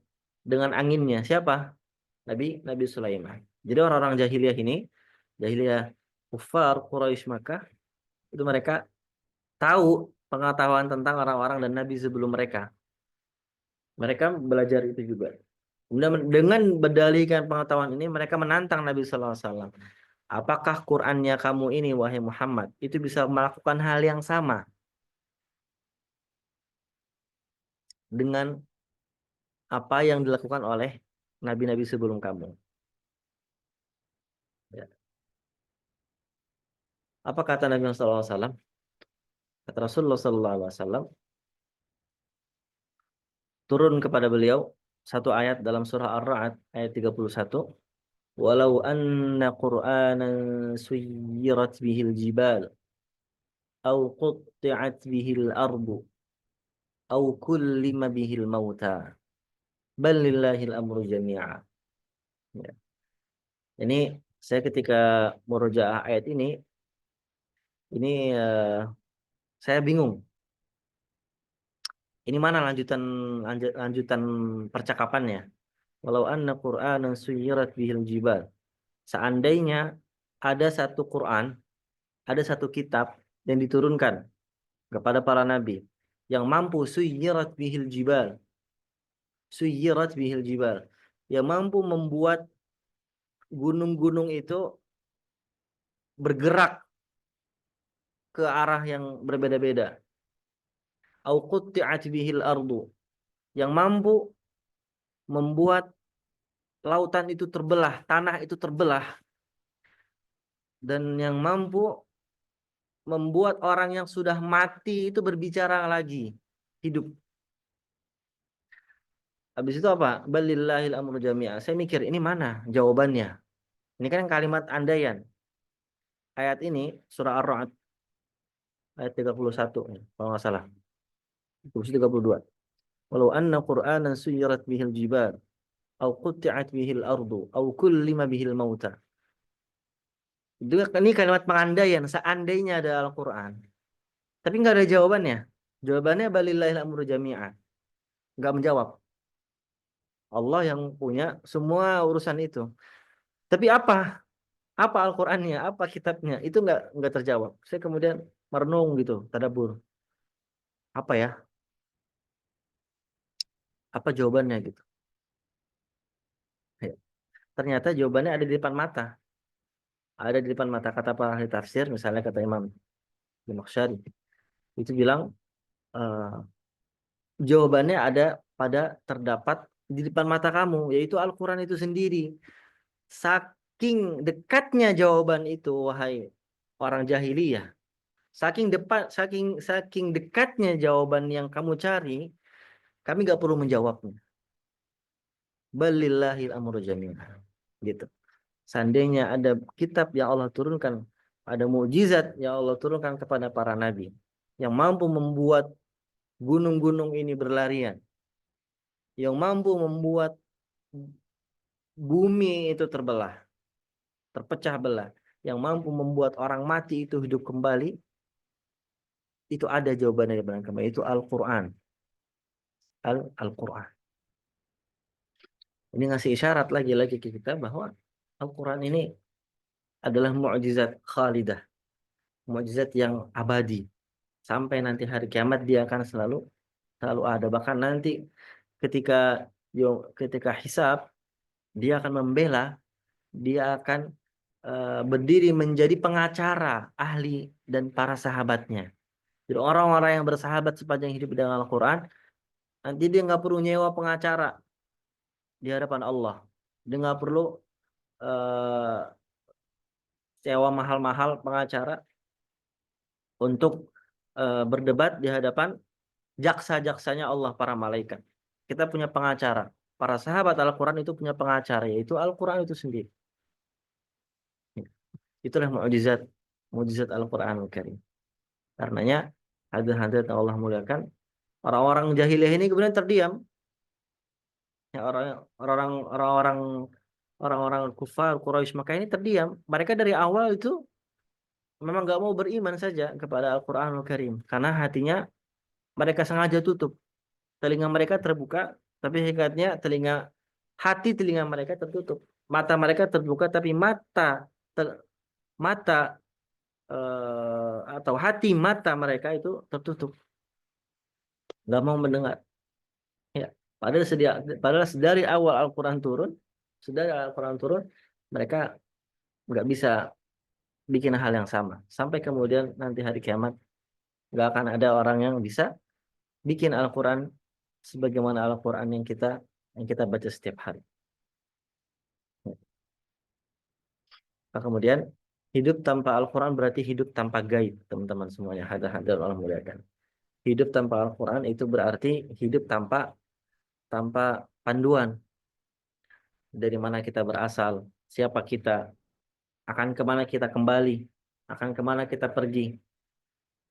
anginnya. Siapa? Nabi Sulaiman. Jadi orang-orang jahiliyah ini, jahiliyah kufar Quraisy Makkah, itu mereka tahu pengetahuan tentang orang-orang dan nabi sebelum mereka. Mereka belajar itu juga. Kemudian dengan berdalihkan pengetahuan ini, mereka menantang Nabi Sallallahu Alaihi Wasallam. Apakah Qur'annya kamu ini, wahai Muhammad, itu bisa melakukan hal yang sama dengan apa yang dilakukan oleh nabi-nabi sebelum kamu? Ya. Apa kata Nabi Sallallahu Alaihi Wasallam? Kata Rasulullah Sallallahu Alaihi Wasallam, turun kepada beliau satu ayat dalam surah Ar-Ra'd ayat 31. Walau anna Qur'anan suyirat bihil jibal au qutti'at bihil ardu au kullima bihil mauta bal lillahil amru jami'a. Ya. Ini saya ketika murojaah ayat ini saya bingung. Ini mana lanjutan percakapannya? Walau anna Qur'anan suyirat bihil jibal. Seandainya ada satu Quran, ada satu kitab yang diturunkan kepada para nabi yang mampu suyirat bihil jibal, yang mampu membuat gunung-gunung itu bergerak ke arah yang berbeda-beda. Au qutti'at bihil ardu, yang mampu membuat lautan itu terbelah, tanah itu terbelah, dan yang mampu membuat orang yang sudah mati itu berbicara lagi, hidup. Habis itu apa? Balillahil amru jami'a. Saya mikir ini mana jawabannya? Ini kan kalimat andaian. Ayat ini surah Ar-Ra'd ayat 31 kalau nggak salah. 32. Walau anna Qur'anan suyirat bihil jibal au qutti'at bihil ardu au kullima bihil mauta. Itu ini kalimat pengandaian seandainya ada Al-Qur'an. Tapi nggak ada jawabannya. Jawabannya balillahil amru jami'a. Nggak menjawab. Allah yang punya semua urusan itu. Tapi apa? Apa Al-Qur'annya? Apa kitabnya? Itu nggak terjawab. Saya kemudian merenung gitu, tadabbur. Apa ya? Apa jawabannya gitu? Ya. Ternyata jawabannya ada di depan mata. Ada di depan mata kata para ahli tafsir, misalnya kata Imam Zamakhsyari. Itu bilang eh, jawabannya ada terdapat di depan mata kamu, yaitu Al-Quran itu sendiri. Saking dekatnya jawaban itu, wahai orang jahiliyah, saking dekatnya jawaban yang kamu cari, kami nggak perlu menjawabnya. Balillahil amru jami'ah. Gitu. Seandainya ada kitab yang Allah turunkan, ada mukjizat yang Allah turunkan kepada para nabi yang mampu membuat gunung-gunung ini berlarian, yang mampu membuat bumi itu terpecah belah, yang mampu membuat orang mati itu hidup kembali, itu ada jawabannya di belakang kami, itu Al-Quran. Al-Quran. Ini ngasih isyarat lagi-lagi ke kita bahwa Al-Quran ini adalah mukjizat khalidah, mukjizat yang abadi. Sampai nanti hari kiamat dia akan selalu ada. Bahkan nanti ketika ketika hisab, dia akan membela, dia akan berdiri menjadi pengacara ahli dan para sahabatnya. Jadi orang-orang yang bersahabat sepanjang hidup dengan Al-Quran, nanti dia nggak perlu nyewa pengacara di hadapan Allah. Dia nggak perlu uh, sewa mahal-mahal pengacara untuk berdebat di hadapan jaksa-jaksanya Allah, para malaikat. Kita punya pengacara. Para sahabat Al-Quran itu punya pengacara, yaitu Al-Quran itu sendiri. Itulah mukjizat Al-Quran Al-Karim. Karenanya hadirin Allah muliakan, orang-orang jahiliyah ini kemudian terdiam. Ya, orang-orang kufar Quraisy Makkah ini terdiam. Mereka dari awal itu memang nggak mau beriman saja kepada Al-Quran Al-Karim karena hatinya mereka sengaja tutup. Telinga mereka terbuka, tapi hakikatnya telinga mereka tertutup. Mata mereka terbuka, tapi mata atau hati mata mereka itu tertutup, nggak mau mendengar. Ya, padahal dari awal Al-Quran turun, mereka nggak bisa bikin hal yang sama. Sampai kemudian nanti hari kiamat, nggak akan ada orang yang bisa bikin Al-Quran sebagaimana Al-Quran yang kita baca setiap hari. Nah, kemudian hidup tanpa Al-Quran berarti hidup tanpa gaib, teman-teman semuanya. Hadirin Allah muliakan. Hidup tanpa Al-Quran itu berarti hidup tanpa panduan. Dari mana kita berasal, siapa kita, akan kemana kita kembali, akan kemana kita pergi,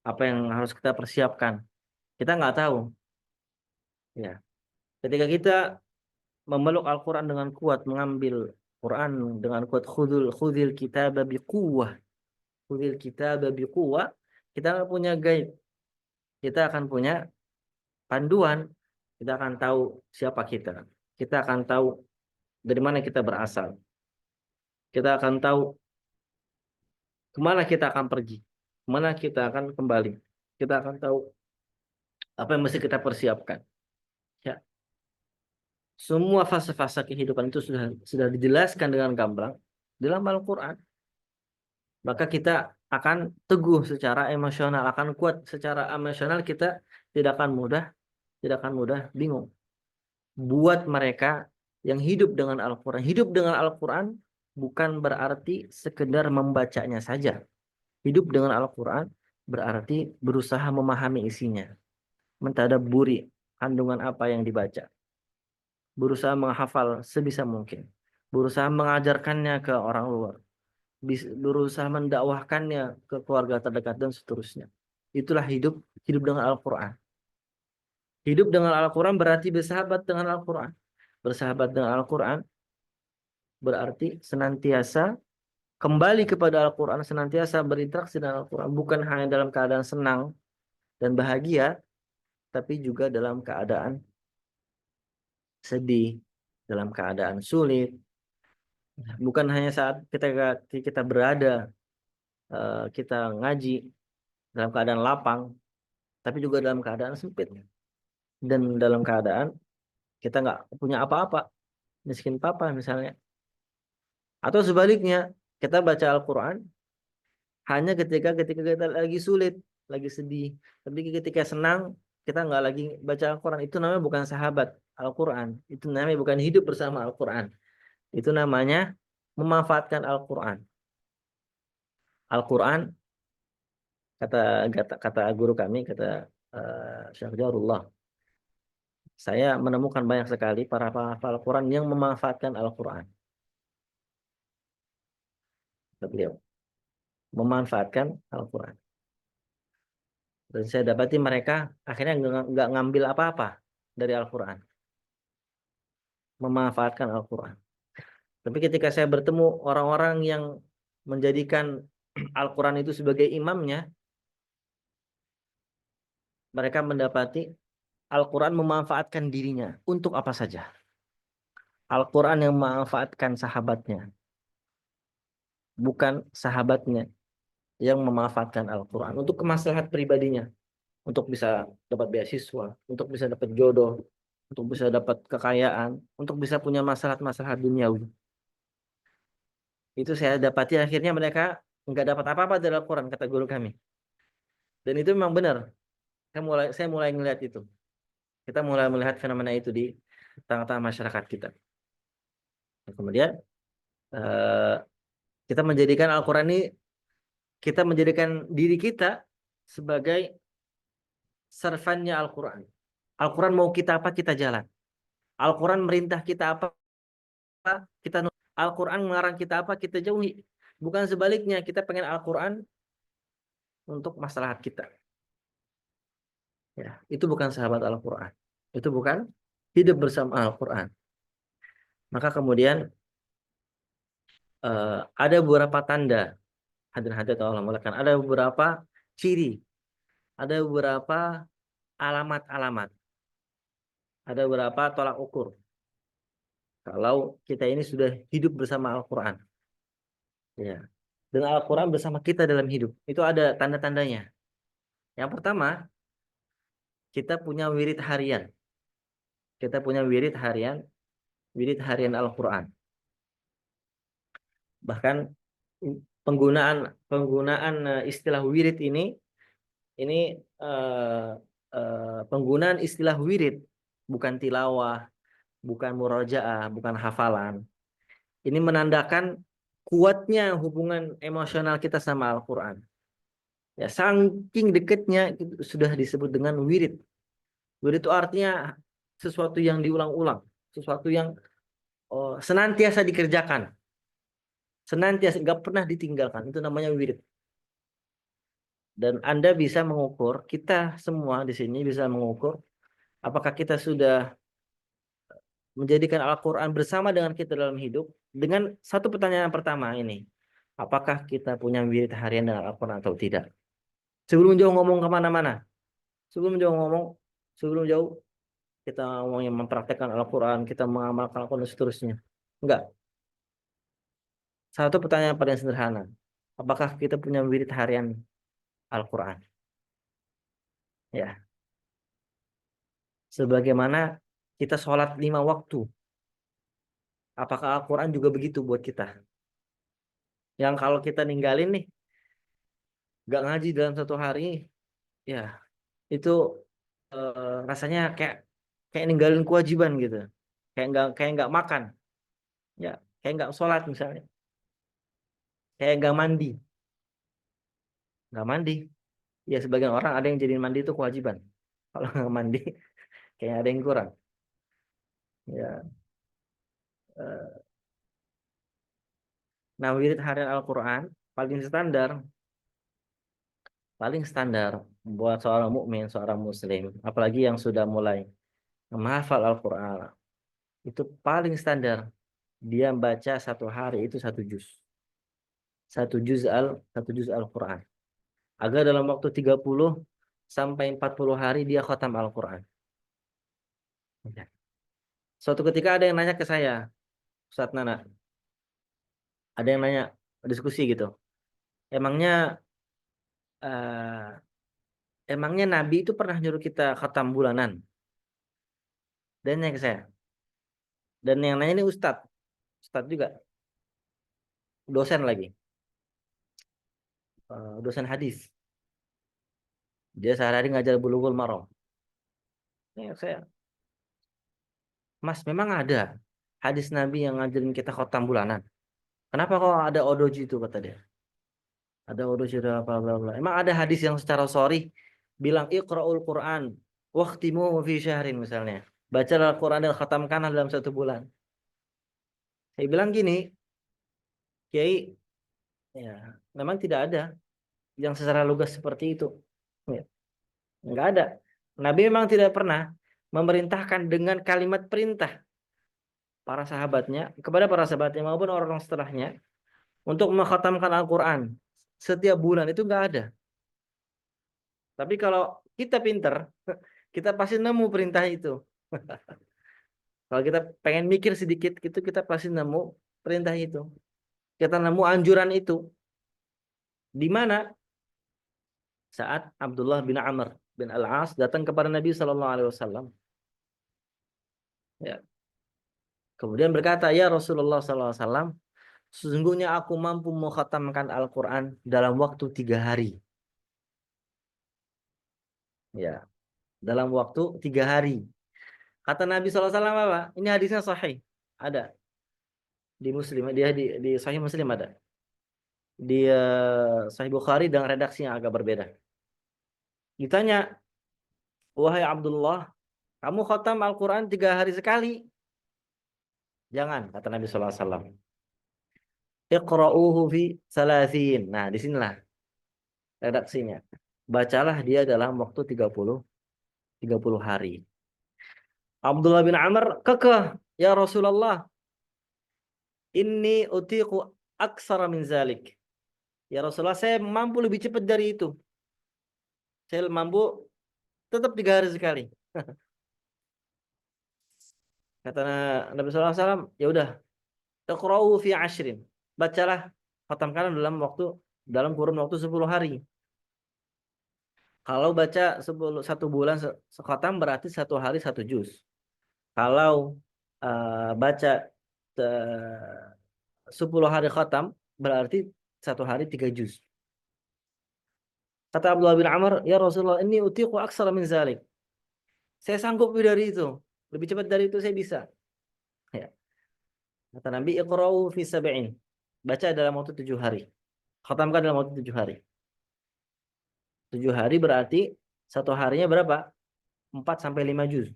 apa yang harus kita persiapkan. Kita nggak tahu. Ya, ketika kita memeluk Al-Quran dengan kuat, mengambil Quran dengan kuat, khudil kitaba biquwwah, khudil kitaba biquwwah, kita akan punya guide, kita akan punya panduan, kita akan tahu siapa kita akan tahu dari mana kita berasal, kita akan tahu kemana kita akan pergi, kemana kita akan kembali, kita akan tahu apa yang mesti kita persiapkan. Ya, semua fase-fase kehidupan itu sudah dijelaskan dengan gamblang dalam Al-Quran. Maka kita akan teguh secara emosional, akan kuat secara emosional, kita tidak akan mudah bingung. Buat mereka yang hidup dengan Al-Quran bukan berarti sekedar membacanya saja. Hidup dengan Al-Quran berarti berusaha memahami isinya, mentadabburi kandungan apa yang dibaca. berusaha menghafal sebisa mungkin, berusaha mengajarkannya ke orang luar, berusaha mendakwahkannya ke keluarga terdekat dan seterusnya. Itulah hidup hidup dengan Al-Quran. Hidup dengan Al-Quran berarti bersahabat dengan Al-Quran. Bersahabat dengan Al-Quran berarti senantiasa kembali kepada Al-Quran, senantiasa berinteraksi dengan Al-Quran, bukan hanya dalam keadaan senang dan bahagia, tapi juga dalam keadaan sedih, dalam keadaan sulit. Bukan hanya saat kita berada, kita ngaji dalam keadaan lapang, tapi juga dalam keadaan sempit. Dan dalam keadaan kita nggak punya apa-apa, miskin papa misalnya. Atau sebaliknya, kita baca Al-Quran hanya ketika kita lagi sulit, lagi sedih. Tapi ketika senang, kita nggak lagi baca Al-Quran. Itu namanya bukan sahabat Al-Quran. Itu namanya bukan hidup bersama Al-Quran. Itu namanya memanfaatkan Al-Quran. Al-Quran, kata kata guru kami, kata Syekh Jarullah, saya menemukan banyak sekali para penghafal Al-Quran yang memanfaatkan Al-Quran. Kata beliau, memanfaatkan Al-Quran. Dan saya dapati mereka akhirnya nggak ngambil apa-apa dari Al-Quran. Memanfaatkan Al-Quran. Tapi ketika saya bertemu orang-orang yang menjadikan Al-Quran itu sebagai imamnya, mereka mendapati Al-Quran memanfaatkan dirinya untuk apa saja. Al-Quran yang memanfaatkan sahabatnya, bukan sahabatnya yang memanfaatkan Al-Quran untuk kemaslahat pribadinya, untuk bisa dapat beasiswa, untuk bisa dapat jodoh, untuk bisa dapat kekayaan, untuk bisa punya masalah-masalah duniawi. Itu saya dapati akhirnya mereka nggak dapat apa-apa dari Al-Quran, kata guru kami. Dan itu memang benar. Saya mulai melihat itu. Kita mulai melihat fenomena itu di tengah-tengah masyarakat kita. Nah, kemudian eh, kita menjadikan Al-Quran ini, kita menjadikan diri kita sebagai servannya Al-Quran. Al-Quran mau kita apa, kita jalan. Al-Quran merintah kita apa, kita nurut. Al-Quran melarang kita apa, kita jauhi. Bukan sebaliknya, kita pengen Al-Quran untuk maslahat kita. Ya, itu bukan sahabat Al-Quran. Itu bukan hidup bersama Al-Quran. Maka kemudian ada beberapa tanda, hadirin-hadirat Allah muliakan, ada beberapa ciri, ada beberapa alamat-alamat, ada beberapa tolak ukur kalau kita ini sudah hidup bersama Al-Quran. Ya. Dan Al-Quran bersama kita dalam hidup. Itu ada tanda-tandanya. Yang pertama, kita punya wirid harian. Kita punya wirid harian Al-Quran. Bahkan penggunaan istilah wirid ini penggunaan istilah wirid, bukan tilawah, bukan murojaah, bukan hafalan. Ini menandakan kuatnya hubungan emosional kita sama Al-Quran. Ya, saking dekatnya itu sudah disebut dengan wirid. Wirid itu artinya sesuatu yang diulang-ulang, sesuatu yang senantiasa dikerjakan, senantiasa nggak pernah ditinggalkan. Itu namanya wirid. Dan Anda bisa mengukur, kita semua di sini bisa mengukur apakah kita sudah menjadikan Al-Quran bersama dengan kita dalam hidup dengan satu pertanyaan pertama ini. Apakah kita punya wirid harian dengan Al-Quran atau tidak? Sebelum jauh ngomong kemana-mana. Sebelum jauh kita ngomongnya mempraktekkan Al-Quran, kita mengamalkan Al-Quran dan seterusnya. Enggak. Satu pertanyaan paling sederhana. Apakah kita punya wirid harian Al-Quran? Ya. Sebagaimana kita sholat 5 waktu. Apakah Al-Quran juga begitu buat kita? Yang kalau kita ninggalin nih, nggak ngaji dalam satu hari, ya itu rasanya kayak ninggalin kewajiban gitu. Kayak nggak makan, ya kayak nggak sholat misalnya, kayak nggak mandi. Ya sebagian orang ada yang jadiin mandi itu kewajiban. Kalau nggak mandi, kayak ada yang kurang. Ya. Nah, wirid harian Al-Quran paling standar buat seorang mukmin, seorang muslim, apalagi yang sudah mulai menghafal Al-Quran, itu paling standar dia baca satu hari itu satu juz Al-Quran, agar dalam waktu 30 sampai 40 hari dia khatam Al-Quran. Suatu ketika ada yang nanya ke saya, Ustaz Nana, ada yang nanya, diskusi gitu, emangnya eh, emangnya Nabi itu pernah nyuruh kita khatam bulanan? Dan nanya ke saya, dan yang nanya ini Ustadz juga, dosen lagi, dosen hadis. Dia sehari-hari ngajar Bulughul Maram. Ya, saya, Mas, memang ada hadis Nabi yang ngajarin kita khatam bulanan. Kenapa kok ada odoji itu, kata dia. Ada odoji, ada apa bla bla. Emang ada hadis yang secara sharih bilang Iqra'ul Quran waqtimu fi syahrin misalnya. Bacalah Al-Quran dan khatamkanlah dalam 1 bulan. Saya bilang gini, Kiai, ya, memang tidak ada yang secara lugas seperti itu. Ya, enggak ada. Nabi memang tidak pernah memerintahkan dengan kalimat perintah kepada para sahabatnya maupun orang-orang setelahnya untuk mengkhatamkan Al-Quran setiap bulan, itu enggak ada. Tapi kalau kita pinter, kita pasti nemu perintah itu. Kalau kita pengen mikir sedikit, itu kita pasti nemu perintah itu. Kita nemu anjuran itu. Di mana? Saat Abdullah bin Amr bin Al-As datang kepada Nabi Shallallahu Alaihi Wasallam. Ya. Kemudian berkata, ya Rasulullah Sallallahu Alaihi Wasallam, sesungguhnya aku mampu mengkhatamkan Al-Quran dalam waktu 3 hari. Ya, dalam waktu 3 hari. Kata Nabi Sallallahu Alaihi Wasallam apa? Ini hadisnya sahih. Ada di Muslim, dia di Sahih Muslim ada. Di Sahih Bukhari dengan redaksi yang agak berbeda. Ditanya, wahai Abdullah, kamu khatam Al-Quran 3 hari sekali? Jangan, kata Nabi Sallallahu Alaihi Wasallam. Iqra'uhu fi salasin. Nah, disinilah redaksinya. Bacalah dia dalam waktu 30 hari. Abdullah bin Amr kekeh, ya Rasulullah, inni utiqu aksara min zalik. Ya Rasulullah, saya mampu lebih cepat dari itu. Saya mampu tetap 3 hari sekali. Kata Nabi SAW, ya udah, iqra'u fi ashrin. Bacalah, khatamkan dalam kurun waktu 10 hari. Kalau baca 1 bulan sekhatam berarti 1 hari 1 juz. Kalau baca 10 hari khatam berarti 1 hari 3 juz. Kata Abdullah bin Amr, ya Rasulullah, ini utiqu aksara min zalik. Saya sanggup lebih dari itu. Lebih cepat dari itu saya bisa. Ya. Kata Nabi, iqra'u fi sab'in. Baca dalam waktu 7 hari. Khatamkan dalam waktu 7 hari. 7 hari berarti 1 harinya berapa? 4 sampai 5 juz.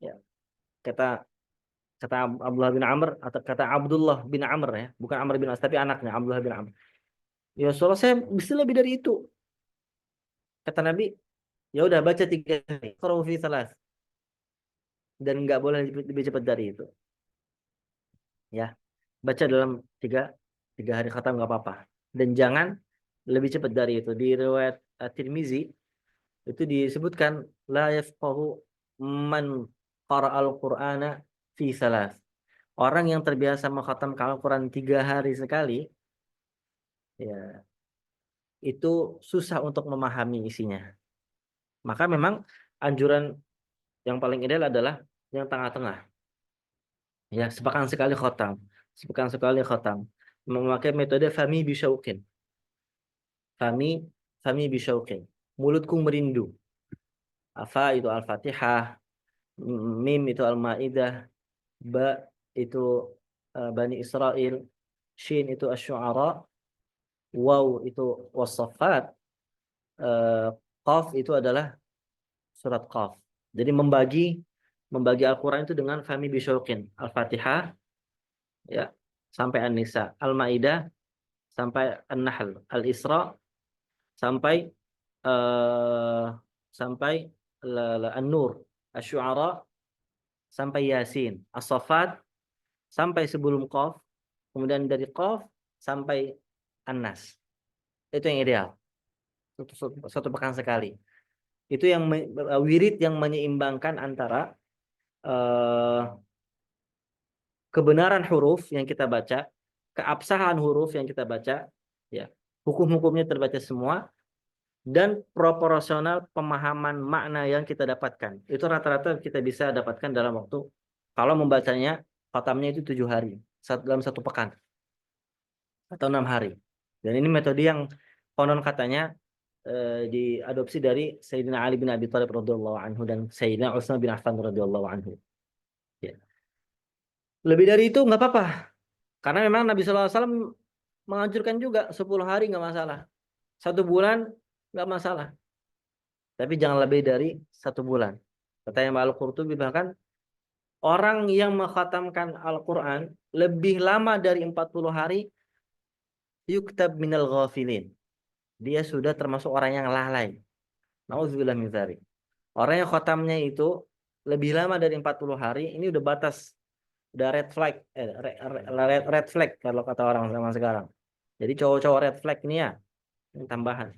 Ya. Kata Abdullah bin Amr, atau kata Abdullah bin Amr, ya, bukan Amr bin As, tapi anaknya Abdullah bin Amr. Ya Rasulullah, saya bisa lebih dari itu. Kata Nabi, ya udah baca 3 hari. Iqra'u fi salas. Dan nggak boleh lebih cepat dari itu. Ya, baca dalam 3 hari khatam nggak apa-apa. Dan jangan lebih cepat dari itu. Di riwayat Tirmizi itu disebutkan la yafqahu man qara'al Qur'ana fi salas. Orang yang terbiasa mengkhatamkan Al-Quran 3 hari sekali, ya, itu susah untuk memahami isinya. Maka memang anjuran yang paling ideal adalah yang tengah-tengah. Ya, sepekan sekali khatam. Sepekan sekali khatam. Memakai metode fami bisyauqin. Fami bisyauqin. Mulutku merindu. Afa itu Al-Fatihah, mim itu Al-Maidah, ba itu Bani Israel, shin itu Asy-Syu'ara, waw itu Was-Saffat, qaf itu adalah surat Qaf. Jadi membagi membagi Al-Quran itu dengan fahmi bisyauqin. Al-Fatihah ya sampai An-Nisa, Al-Maidah sampai An-Nahl, Al-Isra sampai eh, sampai An-Nur, Asy-Syu'ara sampai Yasin, As-Saffat sampai sebelum Qaf, kemudian dari Qaf sampai An-Nas. Itu yang ideal. Satu pekan sekali. Itu yang wirid yang menyeimbangkan antara eh, kebenaran huruf yang kita baca, keabsahan huruf yang kita baca, ya, hukum-hukumnya terbaca semua, dan proporsional pemahaman makna yang kita dapatkan. Itu rata-rata kita bisa dapatkan dalam waktu, kalau membacanya, khatamnya itu 7 hari, dalam 1 pekan, atau 6 hari. Dan ini metode yang konon katanya diadopsi dari Sayyidina Ali bin Abi Thalib radhiyallahu anhu dan Sayyidina Utsman bin Affan radhiyallahu anhu. Ya. Lebih dari itu nggak apa-apa. Karena memang Nabi SAW menganjurkan juga 10 hari nggak masalah. 1 bulan nggak masalah. Tapi jangan lebih dari 1 bulan. Kata Imam Al-Qurtubi bahkan orang yang mengkhatamkan Al-Quran lebih lama dari 40 hari yuktab minal ghafilin. Dia sudah termasuk orang yang lalai. Nauzubillah min dzalik. Orang yang khatamnya itu lebih lama dari 40 hari, ini udah batas, udah red flag, red flag kalau kata orang zaman sekarang. Jadi cowok-cowok red flag ini ya, ini tambahan.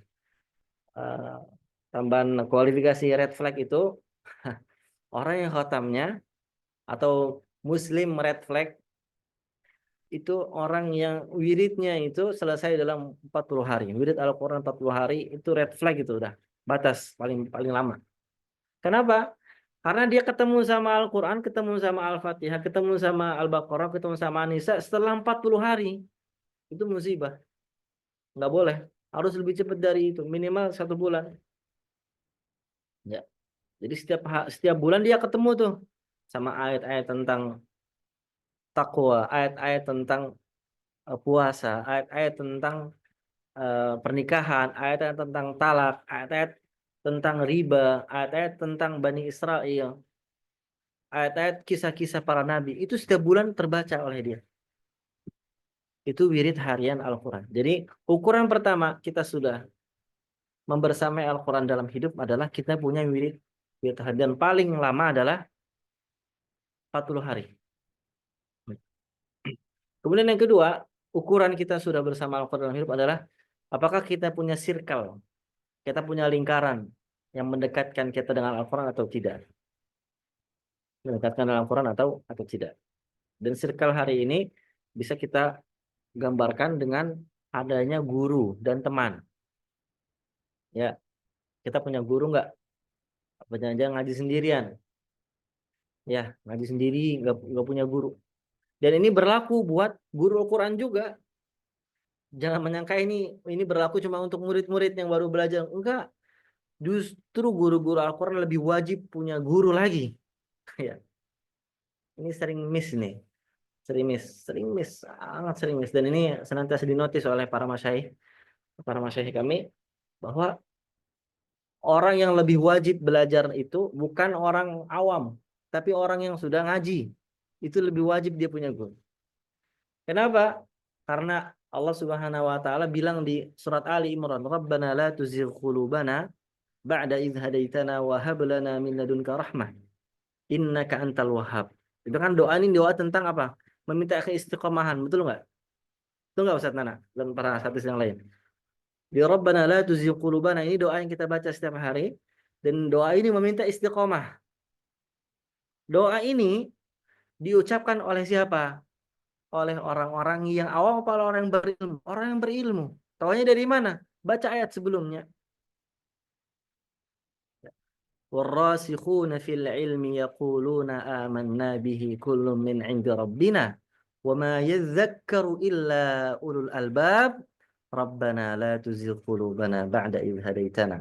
Tambahan kualifikasi red flag itu orang yang khatamnya atau muslim red flag itu orang yang wiridnya itu selesai dalam 40 hari. Wirid Al-Quran 40 hari itu red flag, itu udah batas paling lama. Kenapa? Karena dia ketemu sama Al-Quran, ketemu sama Al-Fatihah, ketemu sama Al-Baqarah, ketemu sama An-Nisa setelah 40 hari. Itu musibah. Nggak boleh. Harus lebih cepat dari itu. Minimal 1 bulan. Ya. Jadi setiap bulan dia ketemu tuh sama ayat-ayat tentang takwa, ayat-ayat tentang puasa, ayat-ayat tentang pernikahan, ayat-ayat tentang talak, ayat-ayat tentang riba, ayat-ayat tentang Bani Israel, ayat-ayat kisah-kisah para nabi. Itu setiap bulan terbaca oleh dia. Itu wirid harian Al-Quran. Jadi ukuran pertama kita sudah membersamai Al-Quran dalam hidup adalah kita punya wirid harian. Dan paling lama adalah 40 hari. Kemudian yang kedua, ukuran kita sudah bersama Al-Quran dalam hidup adalah apakah kita punya circle, kita punya lingkaran yang mendekatkan kita dengan Al-Quran atau tidak. Mendekatkan dengan Al-Quran atau tidak. Dan circle hari ini bisa kita gambarkan dengan adanya guru dan teman. Ya, kita punya guru nggak? Apa jangan-jangan ngaji sendirian? Ya, ngaji sendiri, nggak punya guru. Dan ini berlaku buat guru Al-Quran juga. Jangan menyangka ini berlaku cuma untuk murid-murid yang baru belajar. Enggak. Justru guru-guru Al-Quran lebih wajib punya guru lagi. Ya. Ini sering miss nih. Sering miss, sangat sering miss. Dan ini senantiasa dinotis oleh para masyaikh kami, bahwa orang yang lebih wajib belajar itu bukan orang awam, tapi orang yang sudah ngaji. Itu lebih wajib dia punya guru. Kenapa? Karena Allah Subhanahu wa taala bilang di surat Ali Imran, "Rabbana la tuzigh qulubana ba'da idh hadaitana wa hab lana min ladunka rahmah innaka antal wahhab." Itu kan doa ini doa tentang apa? Meminta keistiqomahan, betul nggak? Betul nggak Ustaz Nana dan para hadis yang lain? Di Rabbana la tuzigh qulubana, ini doa yang kita baca setiap hari, dan doa ini meminta istiqomah. Doa ini diucapkan oleh siapa? Oleh orang-orang yang awam apa orang yang berilmu? Orang yang berilmu. Taunya dari mana? Baca ayat sebelumnya. والراسخون في العلم يقولون آمنا به كل من عند ربنا وما يذكر إلا أولو الألباب ربنا لا تزغ قلوبنا بعد إذ هديتنا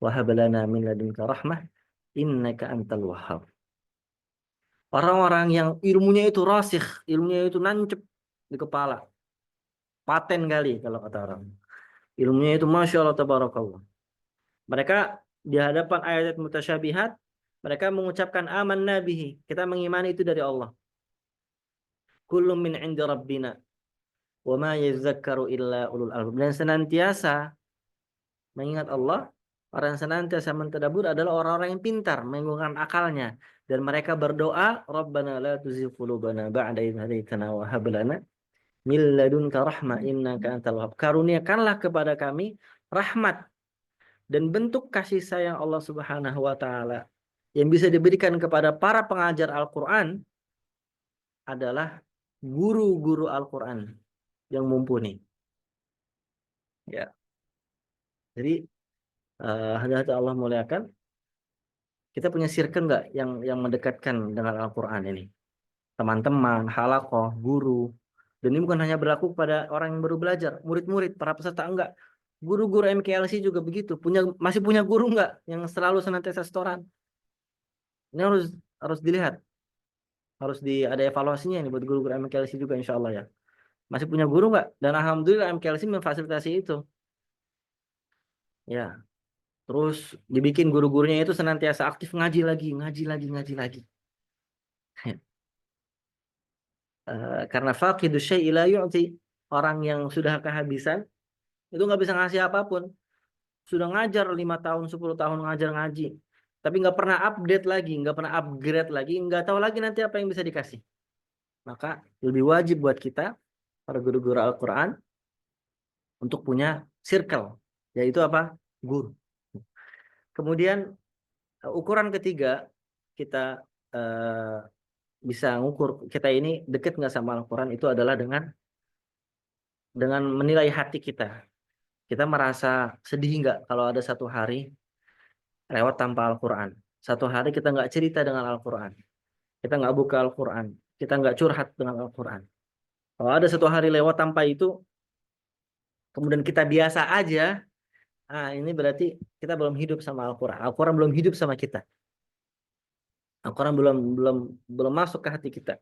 وهب لنا من لدنك رحمة إنك أنت الوهاب. Orang-orang yang ilmunya itu rasikh, ilmunya itu nancep di kepala, paten kali kalau kata orang. Ilmunya itu Masya Allah Tabarakallah. Mereka di hadapan ayat mutasyabihat, Mereka mengucapkan amanna bihi. Kita mengimani itu dari Allah. Kullum min 'indi rabbina. Wa ma yadhakkaru illa ulul albab. Dan senantiasa mengingat Allah, orang yang senantiasa mentadabbur adalah orang-orang yang pintar, menggunakan akalnya. Dan mereka berdoa, Rabbana la tuzigh qulubana ba'da idh hadaitana wa hab lana min ladunka rahmah innaka antal wahhab. Karuniakanlah kepada kami rahmat dan bentuk kasih sayang Allah Subhanahu wa taala yang bisa diberikan kepada para pengajar Al-Qur'an adalah guru-guru Al-Qur'an yang mumpuni. Ya. Jadi hadirat Allah muliakan, kita punya circle nggak yang mendekatkan dengan Al-Qur'an ini? Teman-teman, halaqah, guru. Dan ini bukan hanya berlaku pada orang yang baru belajar, murid-murid, para peserta enggak. Guru-guru MKLC juga begitu. Masih punya guru enggak yang selalu senantiasa setoran? Ini harus dilihat. Ada evaluasinya nih buat guru-guru MKLC juga insya Allah ya. Masih punya guru enggak? Dan alhamdulillah MKLC memfasilitasi itu. Ya. Terus dibikin guru-gurunya itu senantiasa aktif ngaji lagi. Karena faqidu syai'i la yu'ti. Orang yang sudah kehabisan itu nggak bisa ngasih apapun. Sudah ngajar 5 tahun, 10 tahun ngajar ngaji, tapi nggak pernah update lagi, nggak pernah upgrade lagi, nggak tahu lagi nanti apa yang bisa dikasih. Maka lebih wajib buat kita, para guru-guru Al-Quran, untuk punya circle, yaitu apa? Guru. Kemudian ukuran ketiga, kita bisa ngukur kita ini dekat nggak sama Al-Quran itu adalah dengan menilai hati kita. Kita merasa sedih nggak kalau ada satu hari lewat tanpa Al-Quran. Satu hari kita nggak cerita dengan Al-Quran. Kita nggak buka Al-Quran. Kita nggak curhat dengan Al-Quran. Kalau ada satu hari lewat tanpa itu, kemudian kita biasa aja, ini berarti kita belum hidup sama Al-Quran. Al-Quran belum hidup sama kita. Al-Quran belum masuk ke hati kita.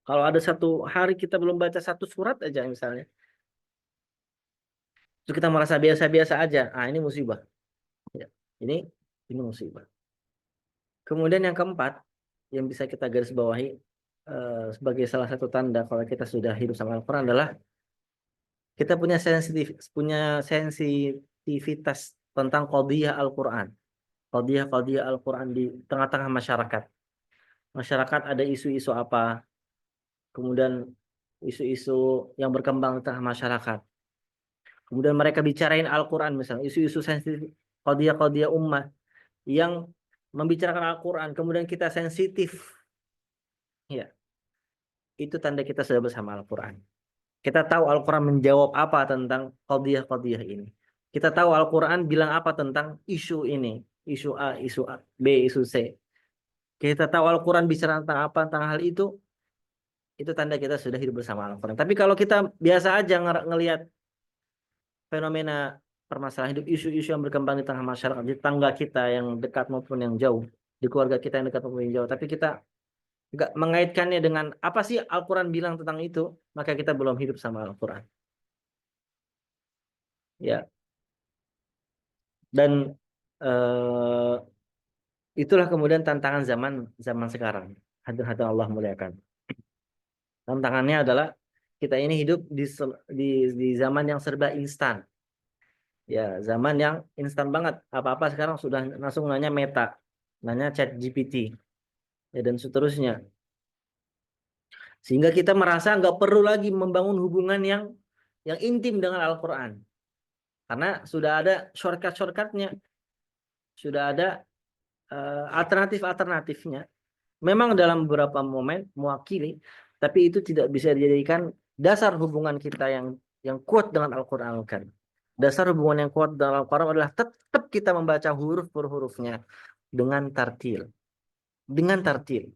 Kalau ada satu hari kita belum baca satu surat aja misalnya, itu kita merasa biasa-biasa aja. Ini musibah. Ya, ini musibah. Kemudian yang keempat yang bisa kita garis bawahi sebagai salah satu tanda kalau kita sudah hidup sama Al-Quran adalah kita punya sensitivitas tentang qadhiyah Al-Quran. Qadhiyah Al-Quran di tengah-tengah masyarakat. Masyarakat ada isu-isu apa, kemudian isu-isu yang berkembang di tengah masyarakat. Kemudian mereka bicarain Al-Quran misalnya, isu-isu sensitif, qadhiyah ummah yang membicarakan Al-Quran, kemudian kita sensitif. Ya, itu tanda kita sudah bersama Al-Quran. Kita tahu Al-Quran menjawab apa tentang qadhiyah ini. Kita tahu Al-Quran bilang apa tentang isu ini. Isu A, isu B, isu C. Kita tahu Al-Quran bicara tentang apa, tentang hal itu tanda kita sudah hidup bersama Al-Quran. Tapi kalau kita biasa aja ngelihat fenomena permasalahan hidup, isu-isu yang berkembang di tengah masyarakat, di tangga kita yang dekat maupun yang jauh, di keluarga kita yang dekat maupun yang jauh, tapi kita nggak mengaitkannya dengan apa sih Al-Quran bilang tentang itu, maka kita belum hidup sama Al-Quran. Ya. Dan itulah kemudian tantangan zaman sekarang. Hadirin Allah muliakan. Tantangannya adalah kita ini hidup di zaman yang serba instan. Ya, zaman yang instan banget. Apa-apa sekarang sudah langsung nanya Meta, nanya ChatGPT, ya, dan seterusnya. Sehingga kita merasa nggak perlu lagi membangun hubungan yang intim dengan Al-Quran. Karena sudah ada shortcut-shortcutnya. Sudah ada alternatif-alternatifnya. Memang dalam beberapa momen mewakili, tapi itu tidak bisa dijadikan dasar hubungan kita yang kuat dengan Al-Quran Al-Karim. Dasar hubungan yang kuat dengan Al-Quran adalah tetap kita membaca huruf per hurufnya dengan tartil. Dengan tartil.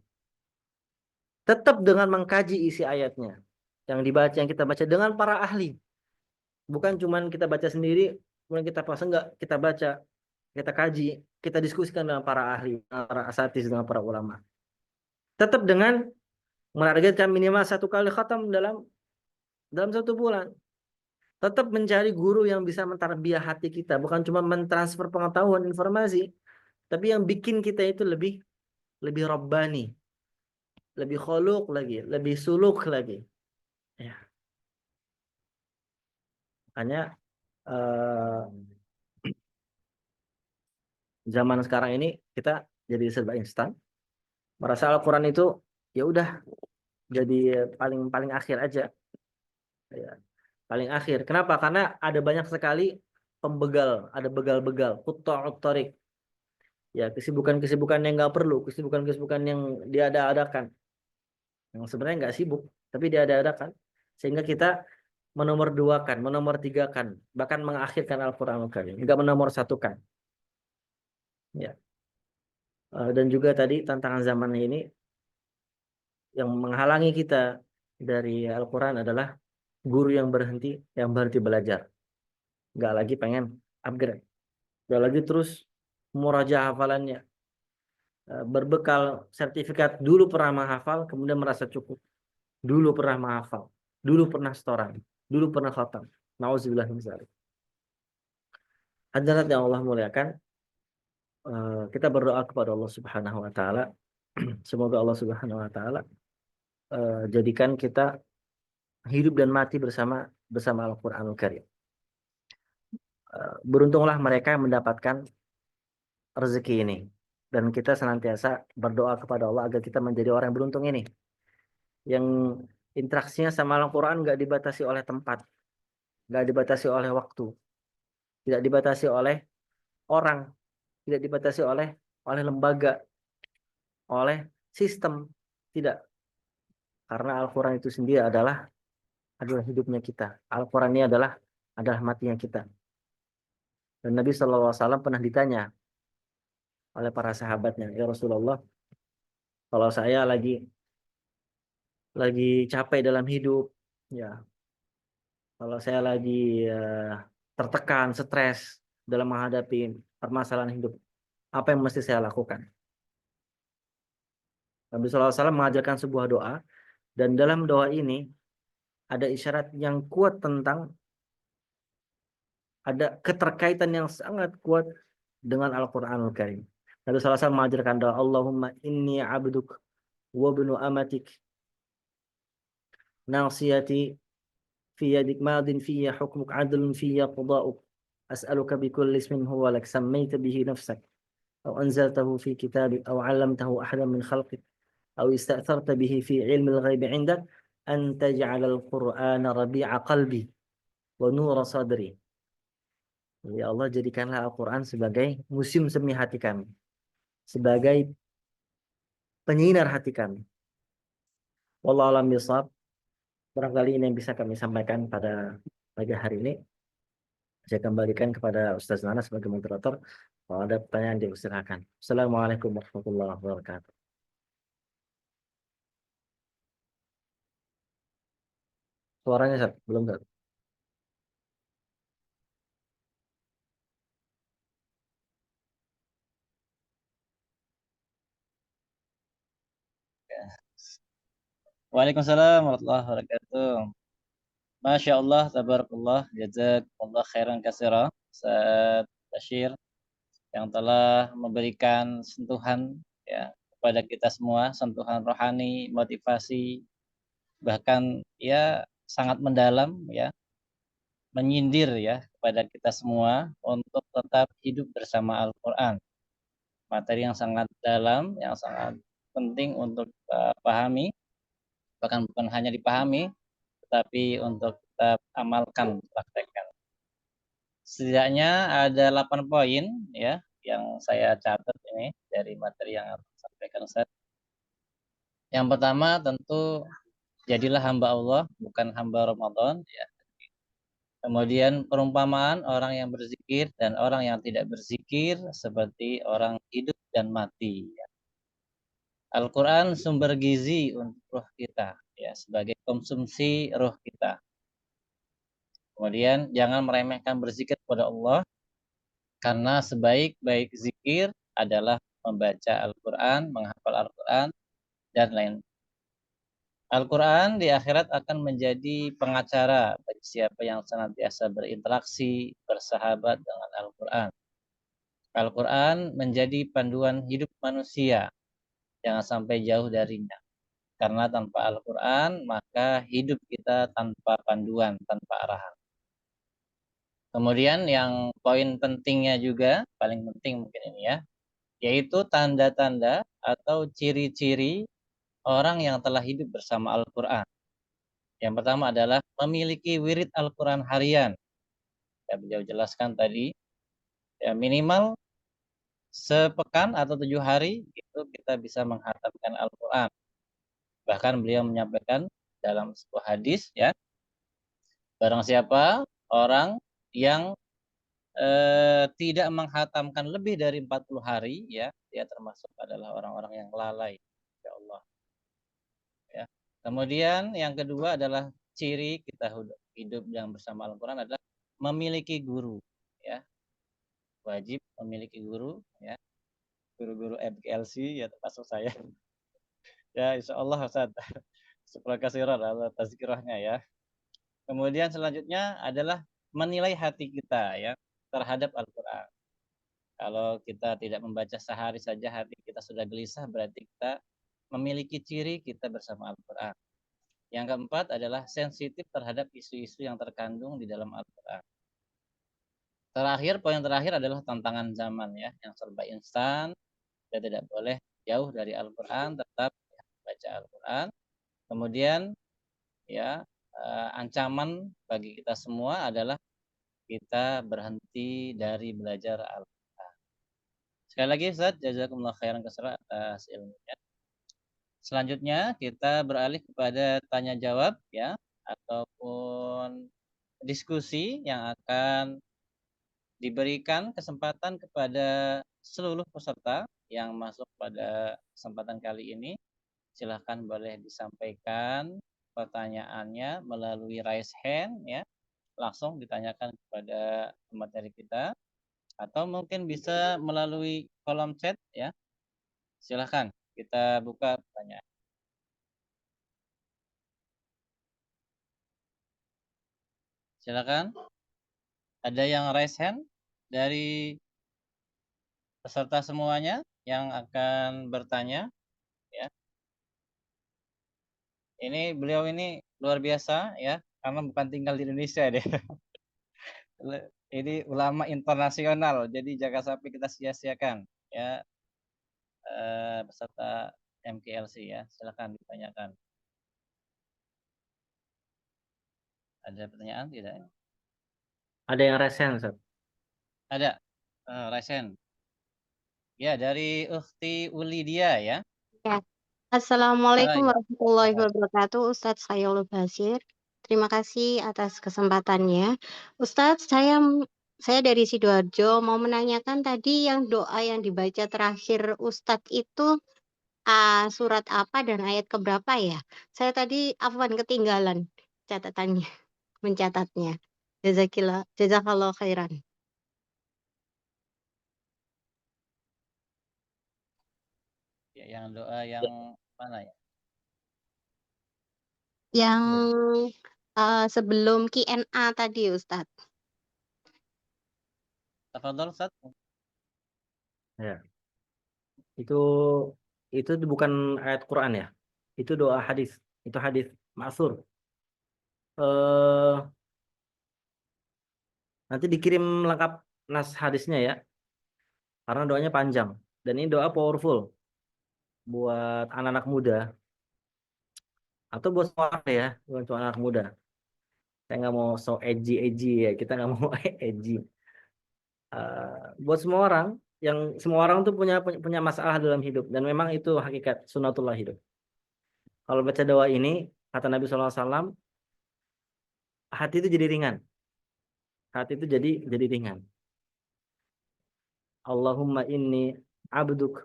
Tetap dengan mengkaji isi ayatnya. Yang kita baca dengan para ahli. Bukan cuman kita baca sendiri, kemudian kita pas enggak, kita baca, kita kaji, kita diskusikan dengan para ahli, para asatis, dengan para ulama. Tetap dengan menargetkan minimal 1 kali khatam dalam 1 bulan. Tetap mencari guru yang bisa mentarbiyah hati kita, bukan cuma mentransfer pengetahuan informasi, Tapi yang bikin kita itu lebih rabbani, lebih khuluq lagi, lebih suluk lagi. Ya, makanya eh, zaman sekarang ini kita jadi serba instan. Merasa Al-Quran itu ya udah jadi paling paling akhir aja. Ya, paling akhir. Kenapa? Karena ada banyak sekali pembegal, ada begal-begal, qutta'ut thariq. Ya, kesibukan-kesibukan yang nggak perlu, kesibukan-kesibukan yang diada-adakan, yang sebenarnya nggak sibuk, tapi diada-adakan, sehingga kita menomorduakan, menomortigakan, bahkan mengakhirkan Al-Quranul Karim, nggak menomorsatukan. Ya. Dan juga tadi tantangan zaman ini yang menghalangi kita dari Al-Quran adalah guru yang berhenti belajar, nggak lagi pengen upgrade, nggak lagi terus murajaah hafalannya. Berbekal sertifikat dulu pernah menghafal, kemudian merasa cukup. Dulu pernah menghafal, dulu pernah setoran, dulu pernah khatam. Nauzubillah min dzalik. Hadirat yang Allah muliakan, kita berdoa kepada Allah Subhanahu wa taala. Semoga Allah Subhanahu wa taala jadikan kita hidup dan mati bersama bersama Al-Qur'anul Karim. Beruntunglah mereka yang mendapatkan rezeki ini, dan kita senantiasa berdoa kepada Allah agar kita menjadi orang yang beruntung ini, yang interaksinya sama Al-Quran nggak dibatasi oleh tempat, nggak dibatasi oleh waktu, tidak dibatasi oleh orang, tidak dibatasi oleh lembaga, oleh sistem, tidak. Karena Al-Quran itu sendiri adalah hidupnya kita. Al-Quran ini adalah matinya kita. Dan Nabi SAW pernah ditanya oleh para sahabatnya, ya Rasulullah, kalau saya lagi capek dalam hidup, ya, kalau saya lagi eh, tertekan, stres dalam menghadapi permasalahan hidup, apa yang mesti saya lakukan? Nabi SAW mengajarkan sebuah doa, dan dalam doa ini ada isyarat yang kuat tentang, ada keterkaitan yang sangat kuat dengan Al-Quranul Karim. Nabi SAW mengajarkan doa, Allahumma inni abduk wa ibnu amatik nasiyati fi yadik madin fiyya hukmuk adlun fiyya qada'uk as'aluka bikulli ismin huwa lak sammaita bihi nafsak أو أنزلته في كتابك أو علمته أحدا من خلقك أو استأثرت به في علم الغيب عندك أن تجعل القرآن ربيع قلبي ونور صدري. Ya Allah, jadikanlah Al-Quran sebagai museum semi hati kami, sebagai penyinar hati kami. Wallahu a'lam bishawab. Barangkali ini yang bisa kami sampaikan pada pagi hari ini. Saya kembalikan kepada Ustaz Nana sebagai moderator. Kalau ada pertanyaan, dipersilakan. Assalamualaikum warahmatullahi wabarakatuh. Suaranya Ustaz, belum Ustaz? Waalaikumsalam warahmatullahi wabarakatuh. Masya Allah, tabarakallah, jazakallah khairan katsira, Ustaz Bashir, yang telah memberikan sentuhan ya kepada kita semua, sentuhan rohani, motivasi, bahkan ya sangat mendalam ya, menyindir ya kepada kita semua untuk tetap hidup bersama Al-Quran. Materi yang sangat dalam, yang sangat penting untuk kita pahami, bahkan bukan hanya dipahami, tetapi untuk kita amalkan, praktekkan. Setidaknya ada 8 poin ya yang saya catat ini dari materi yang aku sampaikan Ustaz. Yang pertama tentu jadilah hamba Allah, bukan hamba Ramadan ya. Kemudian perumpamaan orang yang berzikir dan orang yang tidak berzikir seperti orang hidup dan mati. Ya. Al-Quran sumber gizi untuk roh kita, ya, sebagai konsumsi roh kita. Kemudian jangan meremehkan berzikir kepada Allah, karena sebaik-baik zikir adalah membaca Al-Quran, menghafal Al-Quran, dan lain. Al-Quran di akhirat akan menjadi pengacara bagi siapa yang senantiasa berinteraksi, bersahabat dengan Al-Quran. Al-Quran menjadi panduan hidup manusia. Jangan sampai jauh darinya. Karena tanpa Al-Quran, maka hidup kita tanpa panduan, tanpa arahan. Kemudian yang poin pentingnya juga, paling penting mungkin ini ya, yaitu tanda-tanda atau ciri-ciri orang yang telah hidup bersama Al-Quran. Yang pertama adalah memiliki wirid Al-Quran harian. Ya, beliau jelaskan tadi, ya minimal sepekan atau 7 hari itu kita bisa menghatamkan Al-Quran. Bahkan beliau menyampaikan dalam sebuah hadis, ya, barang siapa orang yang tidak menghatamkan lebih dari 40 hari, ya, dia termasuk adalah orang-orang yang lalai. Ya Allah. Ya. Kemudian yang kedua adalah ciri kita hidup yang bersama Al-Quran adalah memiliki guru, ya, wajib memiliki guru, ya, guru-guru MKLC, ya termasuk saya. Ya, insya Allah Ustaz. Syukur kasiran Allah tazkirahnya, ya. Kemudian selanjutnya adalah menilai hati kita, ya, terhadap Al-Quran. Kalau kita tidak membaca sehari saja hati kita sudah gelisah, berarti kita memiliki ciri kita bersama Al-Quran. Yang keempat adalah sensitif terhadap isu-isu yang terkandung di dalam Al-Quran. Terakhir, poin terakhir adalah tantangan zaman, ya, yang serba instan. Kita tidak boleh jauh dari Al-Quran, tetap baca Al-Quran. Kemudian, ya, ancaman bagi kita semua adalah kita berhenti dari belajar Al-Quran. Sekali lagi Ustaz, jazakumullah khairan katsira atas ilmunya. Selanjutnya kita beralih kepada tanya jawab, ya, ataupun diskusi yang akan diberikan kesempatan kepada seluruh peserta yang masuk pada kesempatan kali ini. Silahkan boleh disampaikan pertanyaannya melalui raise hand, ya, langsung ditanyakan kepada materi kita, atau mungkin bisa melalui kolom chat, ya. Silahkan kita buka pertanyaan. Silakan. Ada yang raise hand dari peserta semuanya yang akan bertanya, ya. Ini beliau ini luar biasa, ya, karena bukan tinggal di Indonesia deh. Ini ulama internasional, jadi jangan sampai kita sia-siakan, ya, peserta MKLC, ya. Silakan ditanyakan. Ada pertanyaan tidak? Ada yang resen, Ustaz. Ada. Raise hand. Ya, dari Ukhti Ulidia, ya. Ya. Assalamualaikum Hai. warahmatullahi wabarakatuh, Ustadz Khairul Bashir. Terima kasih atas kesempatannya. Ustadz, saya dari Sidoarjo mau menanyakan tadi yang doa yang dibaca terakhir Ustadz itu surat apa dan ayat keberapa ya? Saya tadi afwan ketinggalan catatannya, mencatatnya. Jazakallah khairan. Ya, yang doa yang mana ya? Yang sebelum Q&A tadi Ustadz. Tafadhol Ustaz. Ya. Itu bukan ayat Quran ya. Itu doa hadis. Itu hadis ma'tsur. Nanti dikirim lengkap nas hadisnya ya. Karena doanya panjang dan ini doa powerful buat anak-anak muda atau buat semua orang ya, bukan cuma anak muda. Saya nggak mau so edgy ya, kita nggak mau edgy. Buat semua orang tuh punya masalah dalam hidup dan memang itu hakikat sunatullah hidup. Kalau baca doa ini kata Nabi SAW, hati itu jadi ringan. Hati itu jadi ringan. Allahumma inni abduk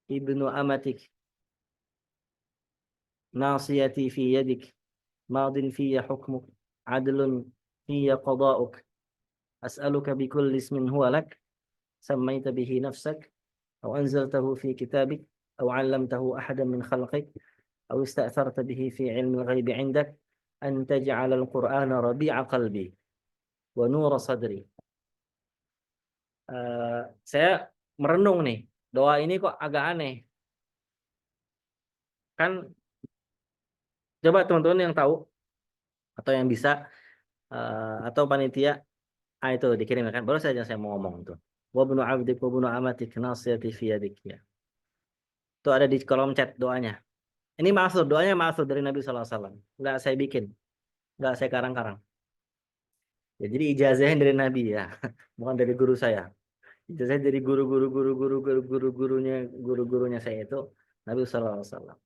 ibnu amatik nasiyati fi yadik madin fiyya hukmuk adlun fiyya qada'uk as'aluka bikulli ismin huwa lak sammaita bihi nafsak aw anzaltahu fi kitabik aw 'allamtahu ahadan min khalqik aw ista'tharta bihi fi 'ilmi al-ghaibi 'indak an taj'ala al-Qur'ana rabi'a qalbi wa nura sadri saya merenung nih, doa ini kok agak aneh. Kan coba teman-teman yang tahu atau yang bisa atau panitia, itu dikirim kan. Baru saja saya mau ngomong tuh. Wa bunu abdik wa bunu amatik nasiyati fi yadik, ya. Itu ada di kolom chat doanya. Ini maksud doanya maksud dari Nabi SAW. Nggak saya bikin, nggak saya karang-karang. Ya, jadi ijazahnya dari Nabi ya, bukan dari guru saya. Ijazah dari guru-gurunya saya itu Nabi SAW.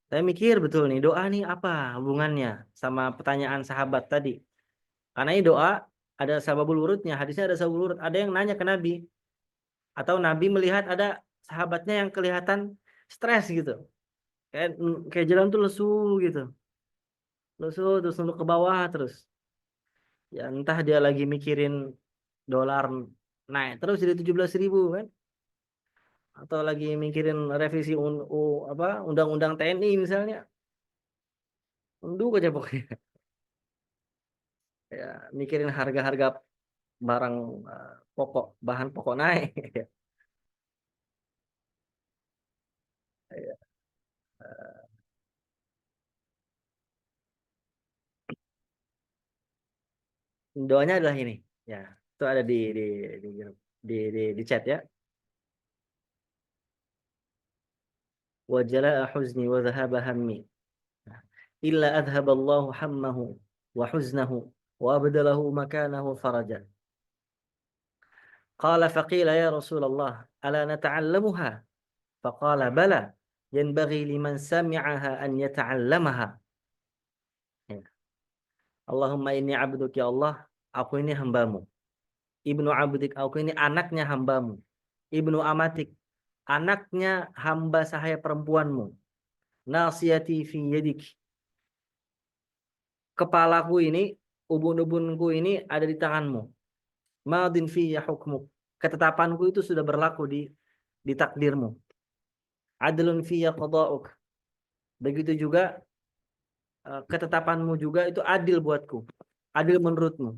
Saya mikir betul nih, doa nih apa hubungannya sama pertanyaan sahabat tadi? Karena ini doa ada sababul wurudnya, hadisnya ada sababul wurud. Ada yang nanya ke Nabi, atau Nabi melihat ada sahabatnya yang kelihatan stres gitu, kayak jalan tuh lesu gitu, lesu terus nunduk ke bawah terus. Ya entah dia lagi mikirin dolar naik terus jadi 17.000 kan, atau lagi mikirin revisi undang-undang TNI misalnya, unduk aja pokoknya. Ya, mikirin harga-harga barang pokok, bahan pokok naik. Ya, doanya adalah ini, ya itu ada di chat ya. Wa jalaa huzni wa dhahaba hammi illa adhaballahu hammahu wa huznahu wa abdalahu makanahu faraja. Qala faqila ya Rasulullah ala nata'allamuha? Faqala bala yanbaghi liman sami'aha an yata'allamaha. Ya. Allahumma inni abduk, ya Allah, aku ini hambamu. Ibnu abdik, aku ini anaknya hambamu. Ibnu amatik, anaknya hamba sahaya perempuanmu. Nasiyati fi yadik, kepalaku ini, ubun-ubunku ini ada di tanganmu. Madin fiyya hukmuk, ketetapanku itu sudah berlaku di takdirmu. Adlun fiyya qada'uk, begitu juga ketetapanmu juga itu adil buatku, adil menurutmu.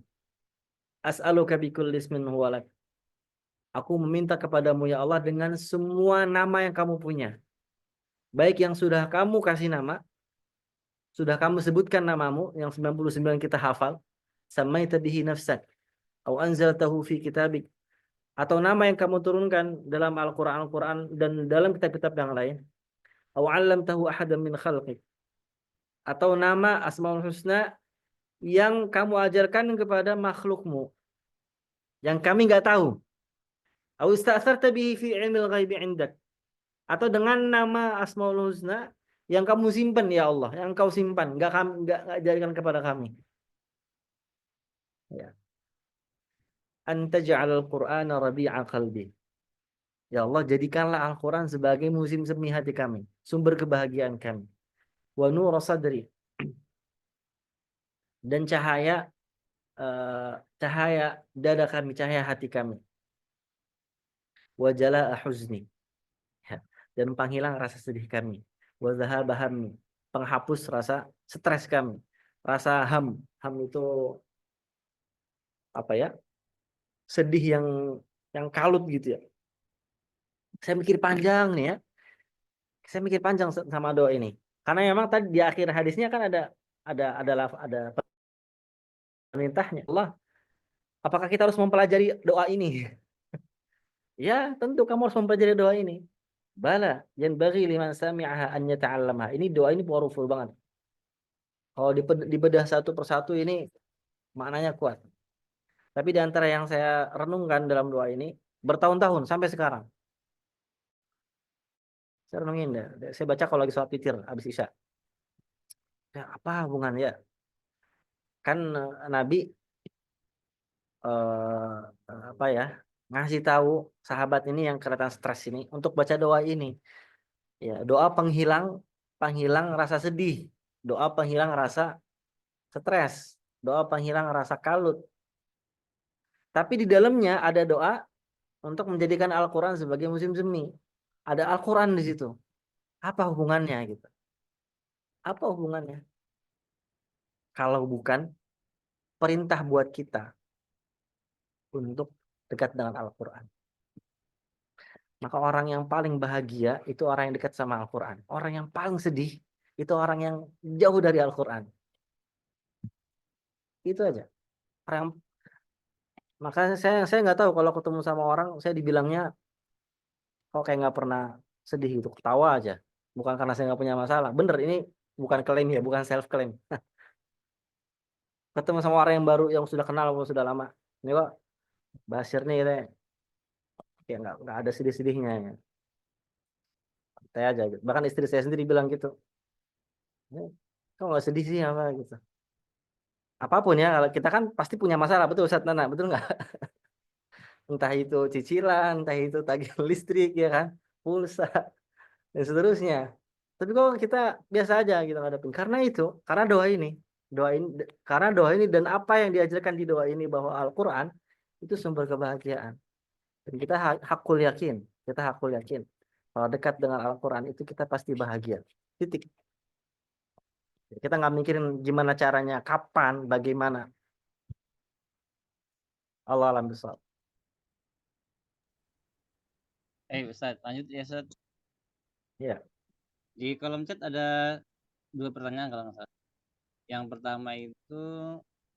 As'aluka bikulli ismin huwa lak, aku meminta kepadamu ya Allah dengan semua nama yang kamu punya, baik yang sudah kamu kasih nama, sudah kamu sebutkan namamu yang 99 kita hafal, samaita bihi nafsak au anzaltahu fi kitabik, atau nama yang kamu turunkan dalam Al-Qur'an dan dalam kitab-kitab yang lain, au 'allamtahu ahadan min khalqik, atau nama Asmaul Husna yang kamu ajarkan kepada makhlukmu yang kami nggak tahu, au ista'tharta bihi fi 'ilmil ghaibi 'indak, atau dengan nama Asmaul Husna yang kamu simpan ya Allah, yang kau simpan, nggak ajarkan kepada kami. Ya. Anta ja'alal Qur'ana rabi'a qalbi. Ya Allah, jadikanlah Al-Quran sebagai musim semi hati kami, sumber kebahagiaan kami. Wa nura sadri, dan cahaya dada kami, cahaya hati kami. Wa jalaa huzni, ya, dan penghilang rasa sedih kami. Wa dhahaba hammi, penghapus rasa stres kami. Rasa ham itu apa ya? Sedih yang kalut gitu ya. Saya mikir panjang nih ya. Saya mikir panjang sama doa ini. Karena memang tadi di akhir hadisnya kan ada perintahnya. Allah, apakah kita harus mempelajari doa ini? Ya, tentu kamu harus mempelajari doa ini. Bala, yang bagi liman sami'aha an yata'allamaha. Ini doa ini powerful banget. Kalau dibedah satu persatu ini maknanya kuat. Tapi di antara yang saya renungkan dalam doa ini bertahun-tahun sampai sekarang. Saya renungin deh. Saya baca kalau lagi sholat witir habis Isya. Ya, apa hubungannya? Ya? Kan Nabi apa ya, ngasih tahu sahabat ini yang kelihatan stres ini untuk baca doa ini. Ya, doa penghilang rasa sedih, doa penghilang rasa stres, doa penghilang rasa kalut. Tapi di dalamnya ada doa untuk menjadikan Al-Quran sebagai musim semi. Ada Al-Quran di situ. Apa hubungannya gitu? Apa hubungannya? Kalau bukan perintah buat kita untuk dekat dengan Al-Quran. Maka orang yang paling bahagia itu orang yang dekat sama Al-Quran. Orang yang paling sedih itu orang yang jauh dari Al-Quran. Itu aja. Makanya saya nggak tahu kalau ketemu sama orang, saya dibilangnya kok kayak nggak pernah sedih gitu, ketawa aja. Bukan karena saya nggak punya masalah. Bener, ini bukan klaim ya, bukan self claim. Ketemu sama orang yang baru, yang sudah kenal atau sudah lama, ini kok Basir nih, kayak nggak ada sedih-sedihnya ya. Saya aja gitu. Bahkan istri saya sendiri bilang gitu, kok nggak sedih sih apa gitu. Apapun ya, kalau kita kan pasti punya masalah, betul Ustaz Nana, betul nggak? Entah itu cicilan, entah itu tagihan listrik ya kan, pulsa dan seterusnya. Tapi kok kita biasa aja gitu ngadepin. Karena doa ini, karena doa ini dan apa yang diajarkan di doa ini bahwa Al-Quran itu sumber kebahagiaan. Dan kita hakul yakin kalau dekat dengan Al-Quran itu kita pasti bahagia. Titik. Kita nggak mikirin gimana caranya, kapan, bagaimana. Allah alam bisawab. Ustaz, lanjut ya Ustaz. Ya. Di kolom chat ada 2 pertanyaan kalau nggak salah. Yang pertama itu,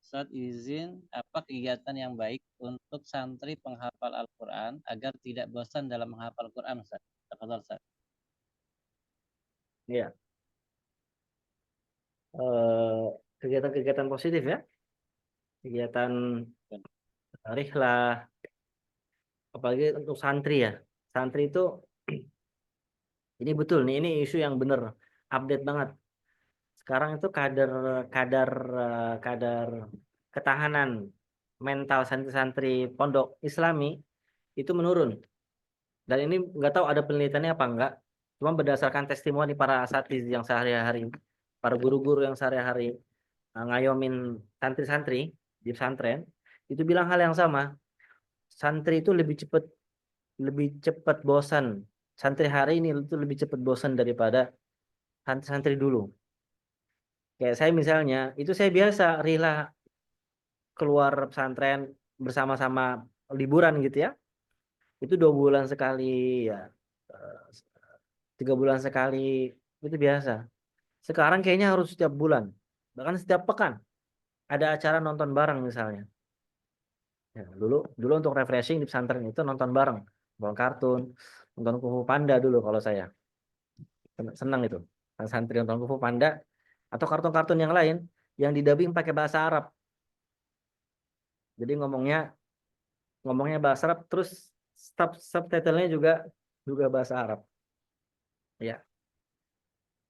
Ustaz izin, apa kegiatan yang baik untuk santri penghafal Al-Quran agar tidak bosan dalam menghafal Quran, Ustaz? Tafadhol, Ustaz. Ya. Kegiatan-kegiatan positif ya. Kegiatan rihlah, apalagi untuk santri ya. Santri itu ini betul nih, ini isu yang benar, update banget. Sekarang itu kadar kadar kadar ketahanan mental santri-santri pondok Islami itu menurun. Dan ini nggak tahu ada penelitiannya apa enggak. Cuma berdasarkan testimoni para asatiz yang sehari-hari, para guru-guru yang sehari-hari ngayomin santri-santri di pesantren, itu bilang hal yang sama. Santri itu lebih cepat bosan. Santri hari ini itu lebih cepat bosan daripada santri dulu. Kayak saya misalnya, itu saya biasa rela keluar pesantren bersama-sama liburan gitu ya. Itu 2 bulan sekali ya, 3 bulan sekali itu biasa. Sekarang kayaknya harus setiap bulan, bahkan setiap pekan ada acara nonton bareng misalnya. Ya, dulu untuk refreshing di pesantren itu nonton bareng, nonton kartun, nonton Kung Fu Panda dulu kalau saya senang itu. Santri nonton Kung Fu Panda atau kartun-kartun yang lain yang didubbing pakai bahasa Arab. Jadi ngomongnya bahasa Arab, terus subtitlenya juga bahasa Arab. Ya,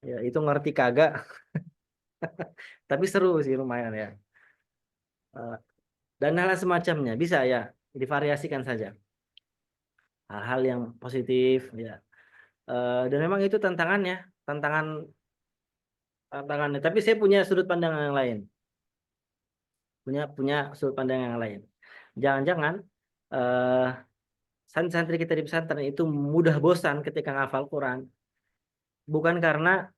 ya itu ngerti kagak, tapi seru sih lumayan ya. Dan hal semacamnya bisa ya divariasikan saja. Hal-hal yang positif ya. Dan memang itu tantangannya. Tapi saya punya sudut pandang yang lain. Punya sudut pandang yang lain. Jangan-jangan santri kita di pesantren itu mudah bosan ketika ngafal Quran. Bukan karena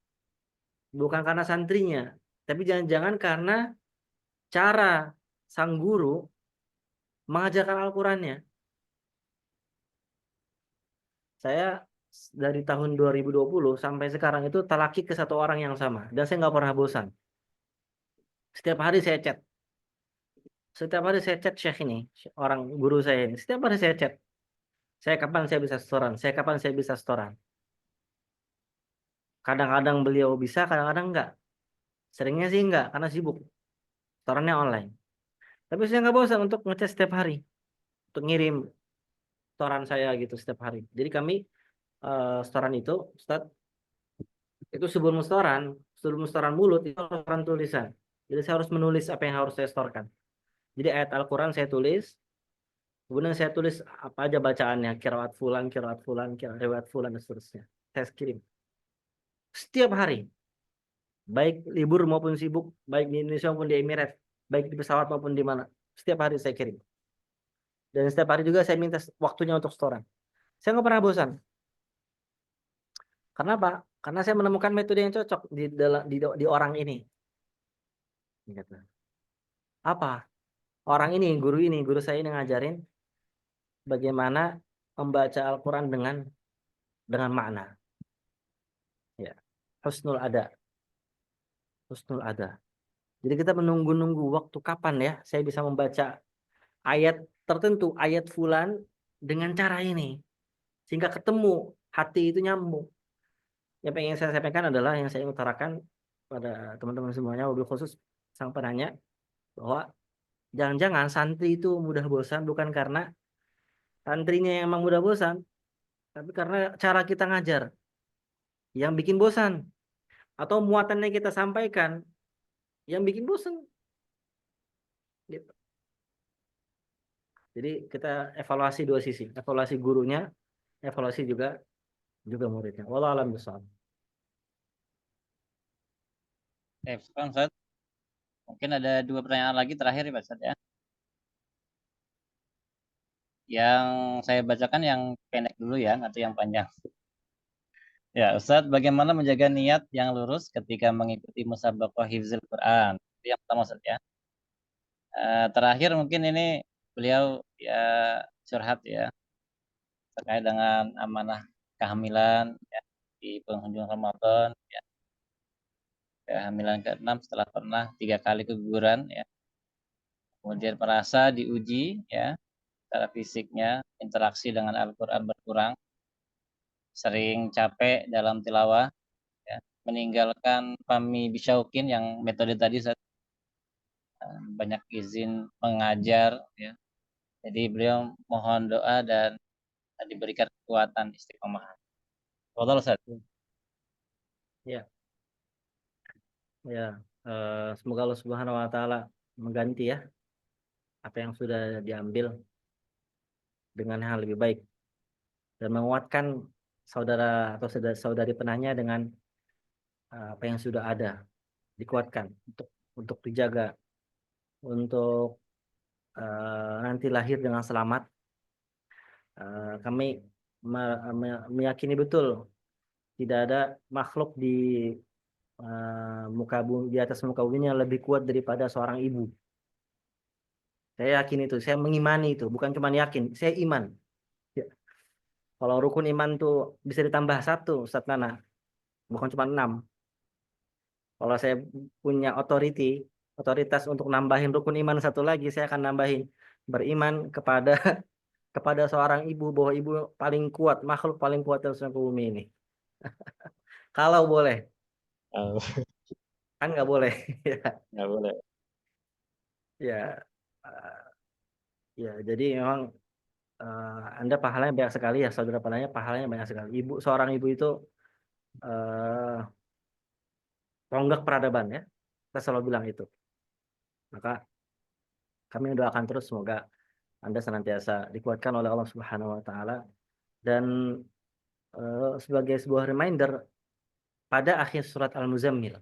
santrinya, tapi jangan-jangan karena cara sang guru mengajarkan Al-Qurannya. Saya dari tahun 2020 sampai sekarang itu talaki ke satu orang yang sama. Dan saya nggak pernah bosan. Setiap hari saya chat. Syekh ini, orang guru saya ini. Setiap hari saya chat. Kapan saya bisa setoran? Kapan saya bisa setoran? Kadang-kadang beliau bisa, kadang-kadang enggak. Seringnya sih enggak, karena sibuk. Setorannya online. Tapi saya nggak bosan untuk ngechat setiap hari. Untuk ngirim setoran saya gitu setiap hari. Jadi kami setoran itu, Ustaz, itu sebelum setoran mulut, itu setoran tulisan. Jadi saya harus menulis apa yang harus saya setorkan. Jadi ayat Al-Quran saya tulis, kemudian saya tulis apa aja bacaannya, qiraat fulan, riwayat fulan, dan seterusnya. Saya kirim. Setiap hari. Baik libur maupun sibuk, baik di Indonesia maupun di Emirat, baik di pesawat maupun di mana. Setiap hari saya kirim. Dan setiap hari juga saya minta waktunya untuk setoran. Saya nggak pernah bosan. Karena apa? Karena saya menemukan metode yang cocok di orang ini. Gitu. Apa? Orang ini, guru saya ini ngajarin bagaimana membaca Al-Quran dengan makna. Ya, husnul ada, husnul ada. Jadi kita menunggu-nunggu waktu kapan ya saya bisa membaca ayat tertentu, ayat fulan dengan cara ini, sehingga ketemu hati itu nyambung. Yang pengen saya sampaikan adalah yang saya utarakan pada teman-teman semuanya, wabil khusus sang penanya, bahwa jangan-jangan santri itu mudah bosan bukan karena santrinya yang emang mudah bosan, tapi karena cara kita ngajar yang bikin bosan, atau muatannya kita sampaikan yang bikin bosan. Gitu. Jadi kita evaluasi dua sisi, evaluasi gurunya, evaluasi juga muridnya. Wallahu a'lam bishawab. Ustaz. Mungkin ada 2 pertanyaan lagi terakhir ya Pak Ustaz ya. Yang saya bacakan yang pendek dulu ya, atau yang panjang. Ya, Ustaz, bagaimana menjaga niat yang lurus ketika mengikuti musabaqah hifzil Quran? Itu yang pertama Ustaz ya. Terakhir mungkin ini beliau ya curhat ya terkait dengan amanah kehamilan ya, di penghujung Ramadan ya. Kehamilan ke-6 setelah pernah 3 kali keguguran ya. Kemudian merasa diuji ya secara fisiknya, interaksi dengan Al-Quran berkurang, sering capek dalam tilawah, ya, meninggalkan fahmi bisyauqin yang metode tadi banyak izin mengajar, ya. Jadi beliau mohon doa dan diberikan kekuatan istiqomah. Betul Ustaz. Ya, ya. Semoga Allah Subhanahu Wa Taala mengganti ya apa yang sudah diambil dengan hal lebih baik dan menguatkan saudara atau saudari penanya dengan apa yang sudah ada, dikuatkan untuk dijaga, untuk nanti lahir dengan selamat. Kami meyakini betul tidak ada makhluk di muka bumi, di atas muka bumi yang lebih kuat daripada seorang ibu. Saya yakin itu, saya mengimani itu, bukan cuma yakin, saya iman. Ya. Kalau rukun iman tuh bisa ditambah 1, Ustaz Nana, bukan cuma 6. Kalau saya punya otoritas untuk nambahin rukun iman 1 lagi, saya akan nambahin beriman kepada seorang ibu, bahwa ibu paling kuat, makhluk paling kuat di atas muka bumi ini. Kalau boleh, kan nggak boleh. Nggak boleh. Ya, ya, jadi memang Anda pahalanya banyak sekali ya, saudara penanya pahalanya banyak sekali. Seorang ibu itu tonggak peradaban ya, kita selalu bilang itu. Maka kami mendoakan terus semoga Anda senantiasa dikuatkan oleh Allah Subhanahu Wa Taala. Dan sebagai sebuah reminder, pada akhir surat Al-Muzammil,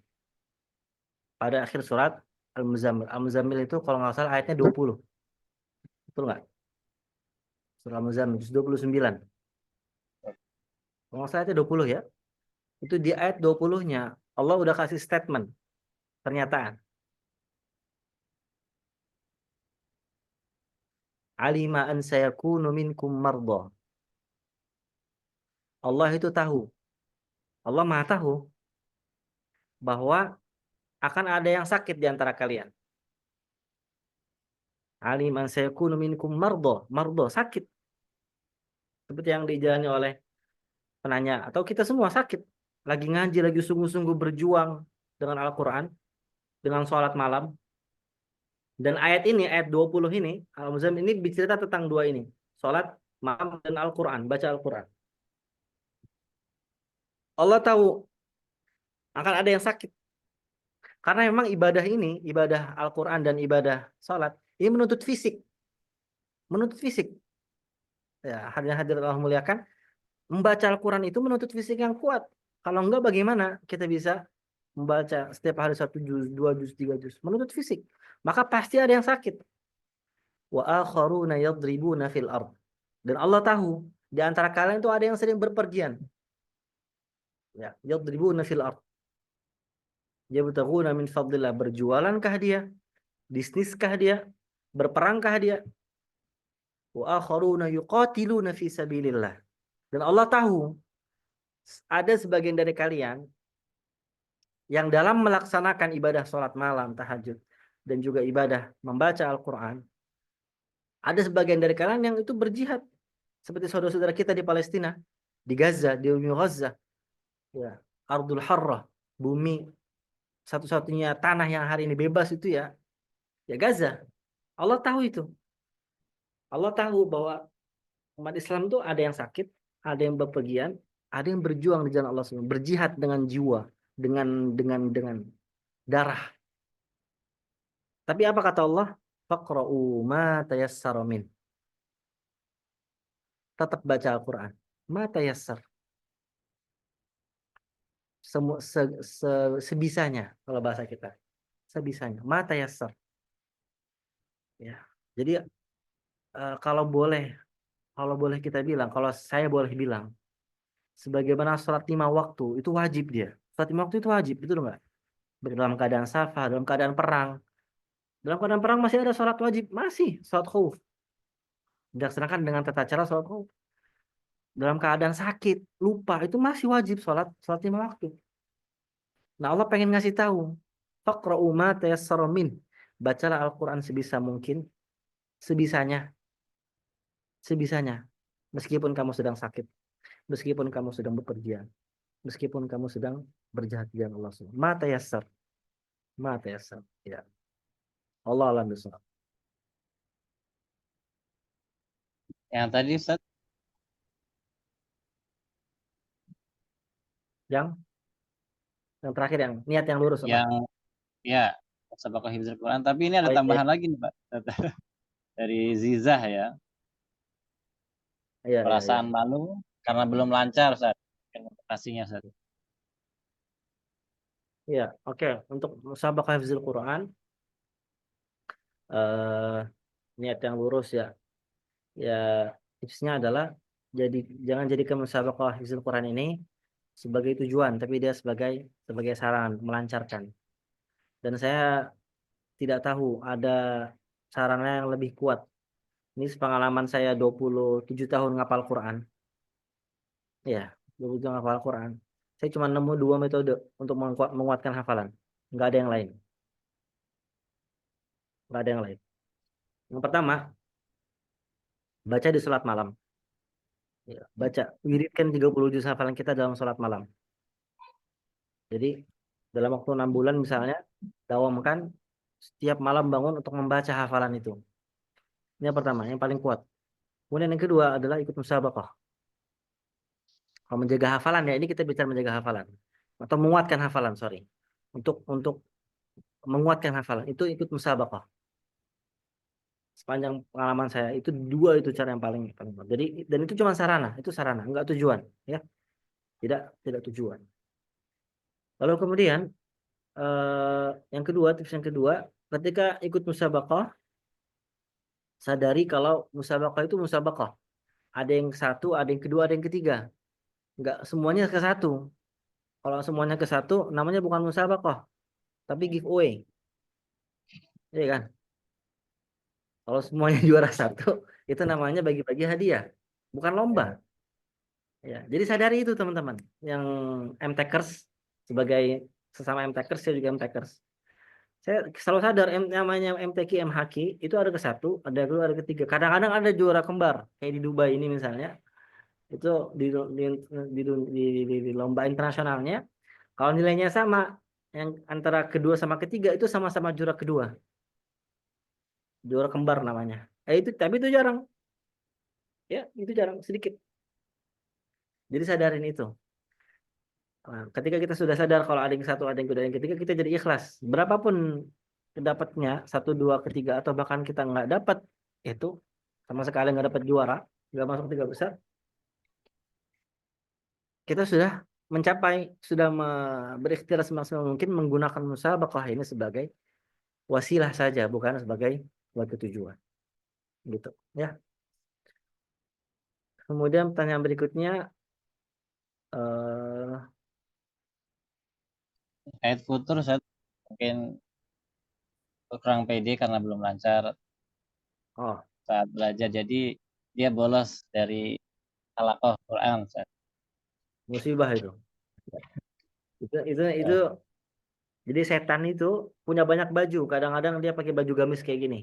pada akhir surat Al-Muzammil itu kalau nggak salah ayatnya 20, betul nggak? Surah Al-Muzammil 29. Kalau nggak salah ayatnya 20 ya. Itu di ayat 20-nya Allah udah kasih statement, pernyataan. Alima an sayakunu minkum marda. Allah itu tahu. Allah Maha tahu bahwa akan ada yang sakit di antara kalian. Alima an sayakunu minkum marda. Marda, sakit. Seperti yang dijalani oleh penanya. Atau kita semua sakit. Lagi ngaji, lagi sungguh-sungguh berjuang dengan Al-Quran. Dengan sholat malam. Dan ayat ini, ayat 20 ini, Al-Muzammil ini bercerita tentang 2 ini. Sholat malam dan Al-Quran, baca Al-Quran. Allah tahu akan ada yang sakit. Karena memang ibadah ini, ibadah Al-Quran dan ibadah sholat, ini menuntut fisik. Menuntut fisik. Ya, hadirin Allah muliakan, membaca Al-Quran itu menuntut fisik yang kuat. Kalau enggak bagaimana kita bisa membaca setiap hari 1 juz, 2 juz, 3 juz. Menuntut fisik. Maka pasti ada yang sakit. Wa akharuna yadribuna fil ard. Dan Allah tahu di antara kalian itu ada yang sering berpergian. Ya, yadribuna fil ard. Yabtaghuna min fadlillah, berjualankah dia? Bisniskah dia? Berperangkah dia? wa akharuna yuqatiluna fi sabilillah. Dan Allah tahu ada sebagian dari kalian yang dalam melaksanakan ibadah sholat malam, tahajud, dan juga ibadah membaca Al-Quran, ada sebagian dari kalian yang itu berjihad. Seperti saudara-saudara kita di Palestina, di Gaza, di Umi Gaza, ya, Ardul Harrah, bumi satu-satunya tanah yang hari ini bebas itu ya Gaza. Allah tahu itu. Allah tahu bahwa umat Islam itu ada yang sakit, ada yang bepergian, ada yang berjuang di jalan Allah SWT, berjihad dengan jiwa, dengan darah. Tapi apa kata Allah? Faqra'u ma tayassara min. Tetap baca Al-Quran. Ma tayassar. Sebisanya kalau bahasa kita. Sebisanya. Ma tayassar. Ya. Jadi kalau boleh kita bilang, kalau saya boleh bilang, sebagaimana sholat 5 waktu itu wajib dia. Sholat 5 waktu itu wajib, betul nggak? Dalam keadaan safar, dalam keadaan perang. Dalam keadaan perang masih ada sholat wajib, masih sholat khauf. Dilaksanakan dengan tata cara sholat khauf. Dalam keadaan sakit, lupa, itu masih wajib sholat 5 waktu. Nah Allah pengen ngasih tahu, faqra'u ma tayassara min. Bacalah Al-Quran sebisa mungkin, sebisanya. Meskipun kamu sedang sakit, meskipun kamu sedang bepergian, meskipun kamu sedang berjihad di jalan Allah SWT. Ma tayassar. Ya. Allah alam bisawab. Yang tadi Ustaz, Yang terakhir yang niat yang lurus apa? yang ya Sabaqah Hifdzul Quran, tapi ini ada Oh, iya. tambahan lagi nih Pak. Dari Zizah ya. Iya, Perasaan malu karena belum lancar Ustaz. Kasihnya Ustaz. Iya, oke. Untuk musabaqah hifdzul Quran, niat yang lurus ya. Ya, tipsnya adalah jangan jadikan musabaqah hifdzul Quran ini sebagai tujuan, tapi dia sebagai saran melancarkan. Dan saya tidak tahu ada sarana yang lebih kuat. Ini pengalaman saya 27 tahun ngapal Quran. Ya, 27 tahun ngapal Quran. Saya cuma nemu 2 metode untuk menguatkan hafalan. Nggak ada yang lain. Nggak ada yang lain. Yang pertama, baca di sholat malam. Ya, baca, wiridkan 30 juz hafalan kita dalam sholat malam. Jadi, dalam waktu 6 bulan misalnya, dawamkan setiap malam bangun untuk membaca hafalan itu. Ini yang pertama, yang paling kuat. Kemudian yang kedua adalah ikut musabaqah. Kalau menjaga hafalan ya, ini kita bicara menjaga hafalan. Atau menguatkan hafalan, sorry. Untuk menguatkan hafalan, itu ikut musabaqah. Sepanjang pengalaman saya, itu 2 itu cara yang paling kuat. Jadi, dan itu cuma sarana, enggak tujuan. Ya, tidak tujuan. Lalu kemudian, yang kedua, tips yang kedua, ketika ikut musabaqah, sadari kalau musabaqah itu musabaqah. Ada yang satu, ada yang kedua, ada yang ketiga. Enggak semuanya ke satu. Kalau semuanya ke satu, namanya bukan musabaqah, tapi giveaway. Iya kan? Kalau semuanya juara satu, itu namanya bagi-bagi hadiah, bukan lomba. Ya, jadi sadari itu teman-teman. Yang MTekers, sebagai sesama MTekers, saya juga MTekers. Saya selalu sadar namanya MTQ, MHQ itu ada ke satu, ada kedua, ada ketiga. Kadang-kadang ada juara kembar, kayak di Dubai ini misalnya. Itu di lomba internasionalnya, kalau nilainya sama, yang antara kedua sama ketiga itu sama-sama juara kedua, juara kembar namanya. Tapi itu jarang, ya itu jarang sedikit. Jadi sadarin itu. Nah, ketika kita sudah sadar kalau ada yang satu, ada yang kedua, yang ketiga, kita jadi ikhlas. Berapapun dapatnya, 1, 2, ketiga, atau bahkan kita nggak dapat itu, sama sekali nggak dapat juara, nggak masuk 3 besar, kita sudah berikhtiar semaksimal mungkin menggunakan musabaqah ini sebagai wasilah saja, bukan sebagai tujuan. Gitu, ya. Kemudian pertanyaan berikutnya, Kait futur Ustaz, mungkin kurang pede karena belum lancar. oh saat belajar. Jadi dia bolos dari halaqah Quran, Ustaz. Musibah itu. Itu Ya. jadi setan itu punya banyak baju. Kadang-kadang dia pakai baju gamis kayak gini.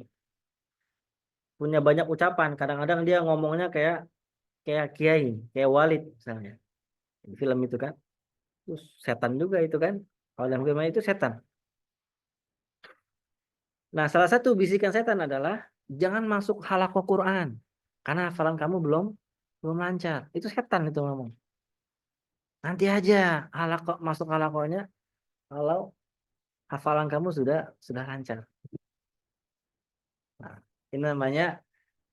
Punya banyak ucapan. Kadang-kadang dia ngomongnya kayak kayak kiai, kayak Walid misalnya. Di film itu kan. Terus setan juga itu kan. Kalau dalam film itu setan. Nah, salah satu bisikan setan adalah jangan masuk halaqah Quran karena hafalan kamu belum lancar. Itu setan itu ngomong. Nanti aja halaqah masuk halaqahnya kalau hafalan kamu sudah lancar. Nah, ini namanya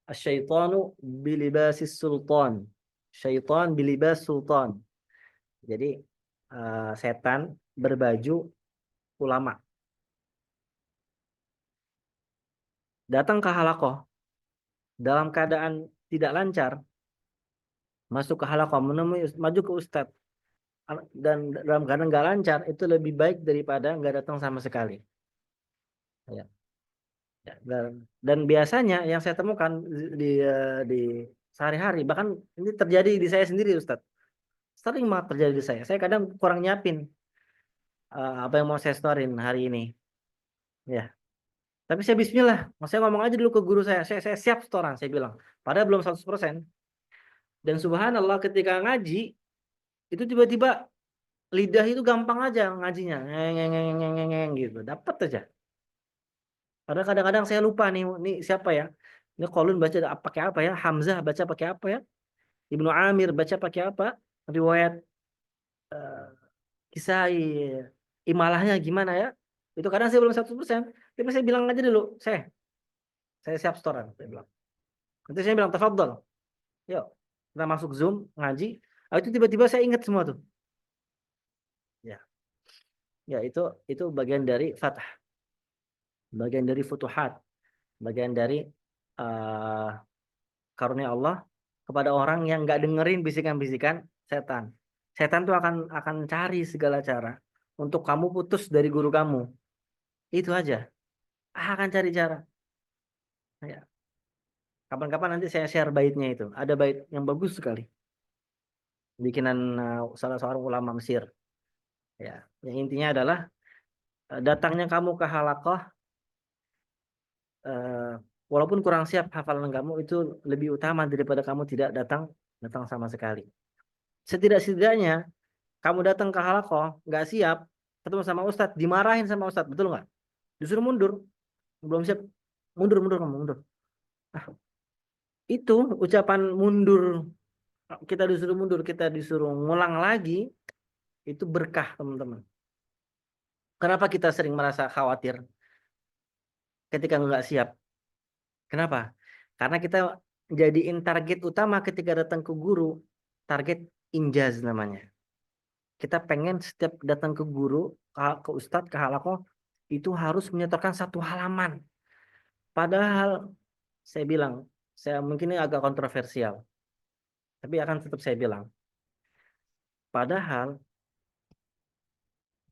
asyaitanu bilibasis sultan. Syaitan bilibas sultan. Jadi setan berbaju ulama. Datang ke halaqah dalam keadaan tidak lancar, masuk ke halaqah menemui maju ke ustadz dan dalam keadaan nggak lancar itu lebih baik daripada nggak datang sama sekali. Ya. Ya, dan biasanya yang saya temukan di sehari-hari bahkan ini terjadi di saya sendiri Ustadz. Sering banget terjadi di saya. Saya kadang kurang nyiapin apa yang mau saya storyin hari ini. Ya. Tapi saya bismillah, saya ngomong aja dulu ke guru saya. Saya siap setoran, saya bilang. Padahal belum 100%. Dan subhanallah ketika ngaji itu tiba-tiba lidah itu gampang aja ngajinya. Ngeng gitu. Dapat aja. Padahal kadang-kadang saya lupa nih siapa ya? Ini Qalun baca pakai apa ya? Hamzah baca pakai apa ya? Ibnu Amir baca pakai apa? Riwayat kisah imalahnya gimana ya? Itu kadang saya belum 100%. Tapi saya bilang aja dulu, saya siap setoran. Saya bilang. Nanti saya bilang, tafadhol. Yuk, kita masuk Zoom, ngaji. Itu tiba-tiba saya ingat semua tuh. Ya, ya itu bagian dari fathah. Bagian dari futuhat. Bagian dari uh, karunia Allah kepada orang yang nggak dengerin bisikan-bisikan setan. Setan tuh akan cari segala cara untuk kamu putus dari guru kamu. Itu aja. Akan cari cara. Ya. Kapan-kapan nanti saya share baitnya itu. Ada bait yang bagus sekali. Bikinan salah seorang ulama Mesir. Ya. Yang intinya adalah datangnya kamu ke halaqah eh, walaupun kurang siap hafalan kamu itu lebih utama daripada kamu tidak datang sama sekali. Setidak-setidaknya kamu datang ke halaqah nggak siap ketemu sama ustadz dimarahin sama ustadz betul nggak? Disuruh mundur belum siap mundur kamu mundur. Ah, itu ucapan mundur kita disuruh mundur kita disuruh ngulang lagi itu berkah teman-teman. Kenapa kita sering merasa khawatir ketika nggak siap? Kenapa? Karena kita jadiin target utama ketika datang ke guru target injaz namanya. Kita pengen setiap datang ke guru, ke ustadz, ke halaqah, itu harus menyetorkan 1 halaman. Padahal saya bilang, saya mungkin ini agak kontroversial, tapi akan tetap saya bilang. Padahal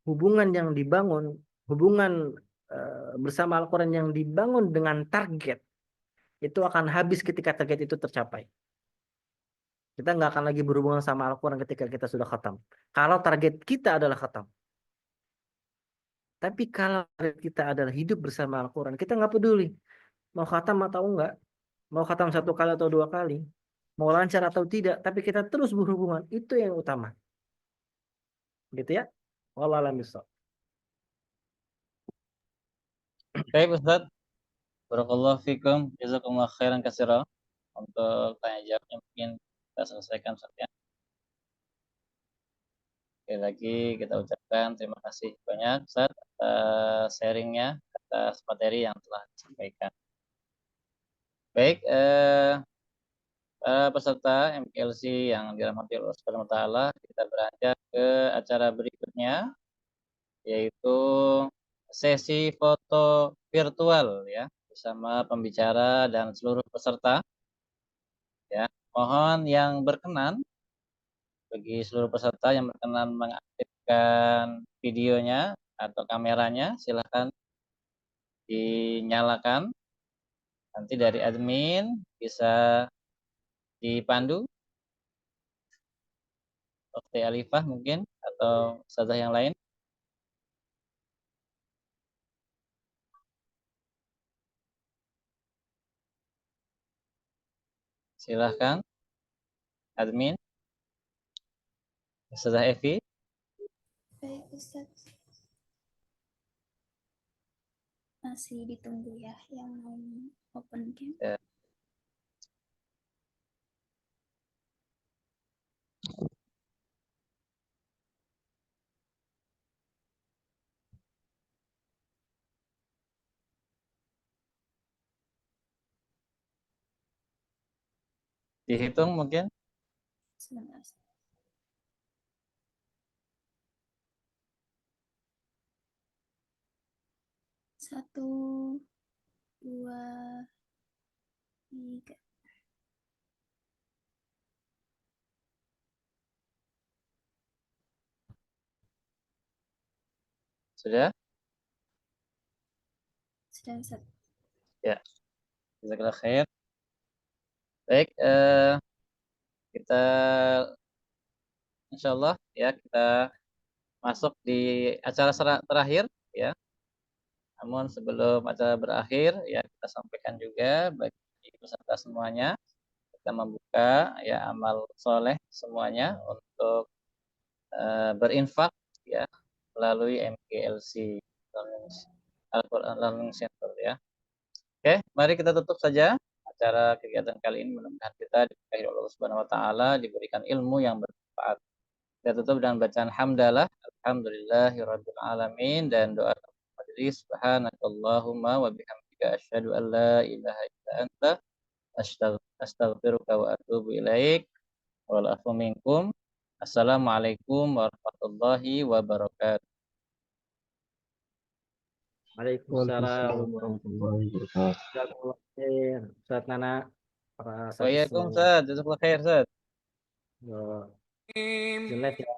hubungan yang dibangun, hubungan bersama Al-Quran yang dibangun dengan target, itu akan habis ketika target itu tercapai. Kita nggak akan lagi berhubungan sama Al-Quran ketika kita sudah khatam. Kalau target kita adalah khatam. Tapi kalau target kita adalah hidup bersama Al-Quran, kita nggak peduli. Mau khatam atau enggak, mau khatam 1 kali atau 2 kali, mau lancar atau tidak, tapi kita terus berhubungan, itu yang utama. Gitu ya. Wallahu a'lam bishawab. Baik Ustaz, barakallahu fikum, jazakumullah khairan katsira. Untuk tanya jawabnya mungkin kita selesaikan saja. Sekali lagi kita ucapkan terima kasih banyak Ustaz atas sharingnya, atas materi yang telah disampaikan. Baik, para peserta MKLC yang dirahmati Allah Subhanahu wa taala, kita beranjak ke acara berikutnya yaitu sesi foto virtual ya bersama pembicara dan seluruh peserta. Ya, mohon yang berkenan bagi seluruh peserta yang berkenan mengaktifkan videonya atau kameranya, silakan dinyalakan. Nanti dari admin bisa dipandu, Dr. Alifah mungkin, atau ustazah yang lain. Silahkan, admin, ustazah Evi. Baik, Ustaz. Masih ditunggu ya yang mau open game. Ya. Dihitung mungkin. Sebentar. 1, 2, 3. Sudah? Sudah, Ustaz. Ya. Jazakallah khair. Baik, kita insya Allah ya kita masuk di acara terakhir ya. Namun sebelum acara berakhir ya kita sampaikan juga bagi peserta semuanya kita membuka ya amal soleh semuanya untuk berinfak ya melalui MKLC Al-Quran Learning Center ya. Oke, mari kita tutup saja acara kegiatan kali ini. Mudah-mudahan kita diberkahi Allah Subhanahu wa taala, diberikan ilmu yang bermanfaat. Kita tutup dengan bacaan hamdalah, alhamdulillahirabbil alamin dan doa majelis subhanakallahumma wa bihamdika asyhadu an la ilaha illa anta astaghfiruka wa atubu ilaik. Wal afu minkum. Assalamualaikum warahmatullahi wabarakatuh. Waalaikumsalam warahmatullahi wabarakatuh. Jazakallah khair. Ustaz Nana, para asatidz Waalaikumsalam, semuanya. jazakallahu khair, Ustaz. Jelek ya.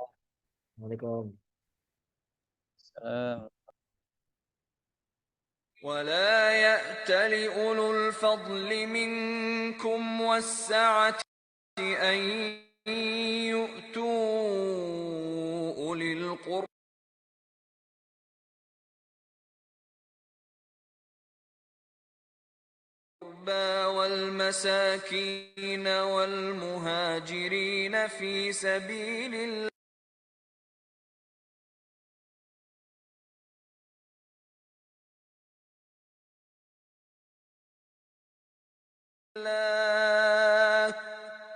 Assalamualaikum. ولا يأتل أولو الفضل منكم والسعة أن يؤتوا أولي القربى والمساكين والمهاجرين في سبيل الله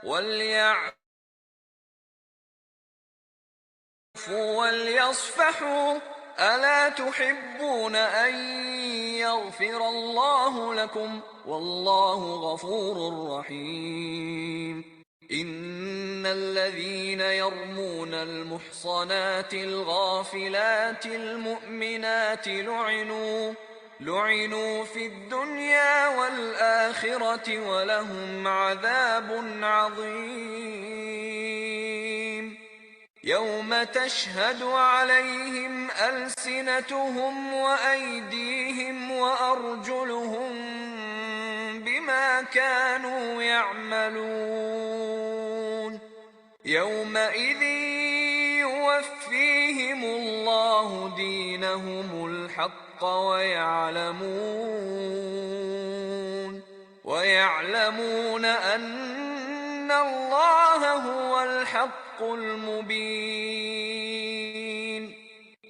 وليعفوا وليصفحوا ألا تحبون أن يغفر الله لكم والله غفور رحيم إن الذين يرمون المحصنات الغافلات المؤمنات لعنوا في الدنيا والآخرة ولهم عذاب عظيم يوم تشهد عليهم ألسنتهم وأيديهم وأرجلهم بما كانوا يعملون يومئذ يوفيهم الله دينهم الحق ويعلمون أن الله هو الحق المبين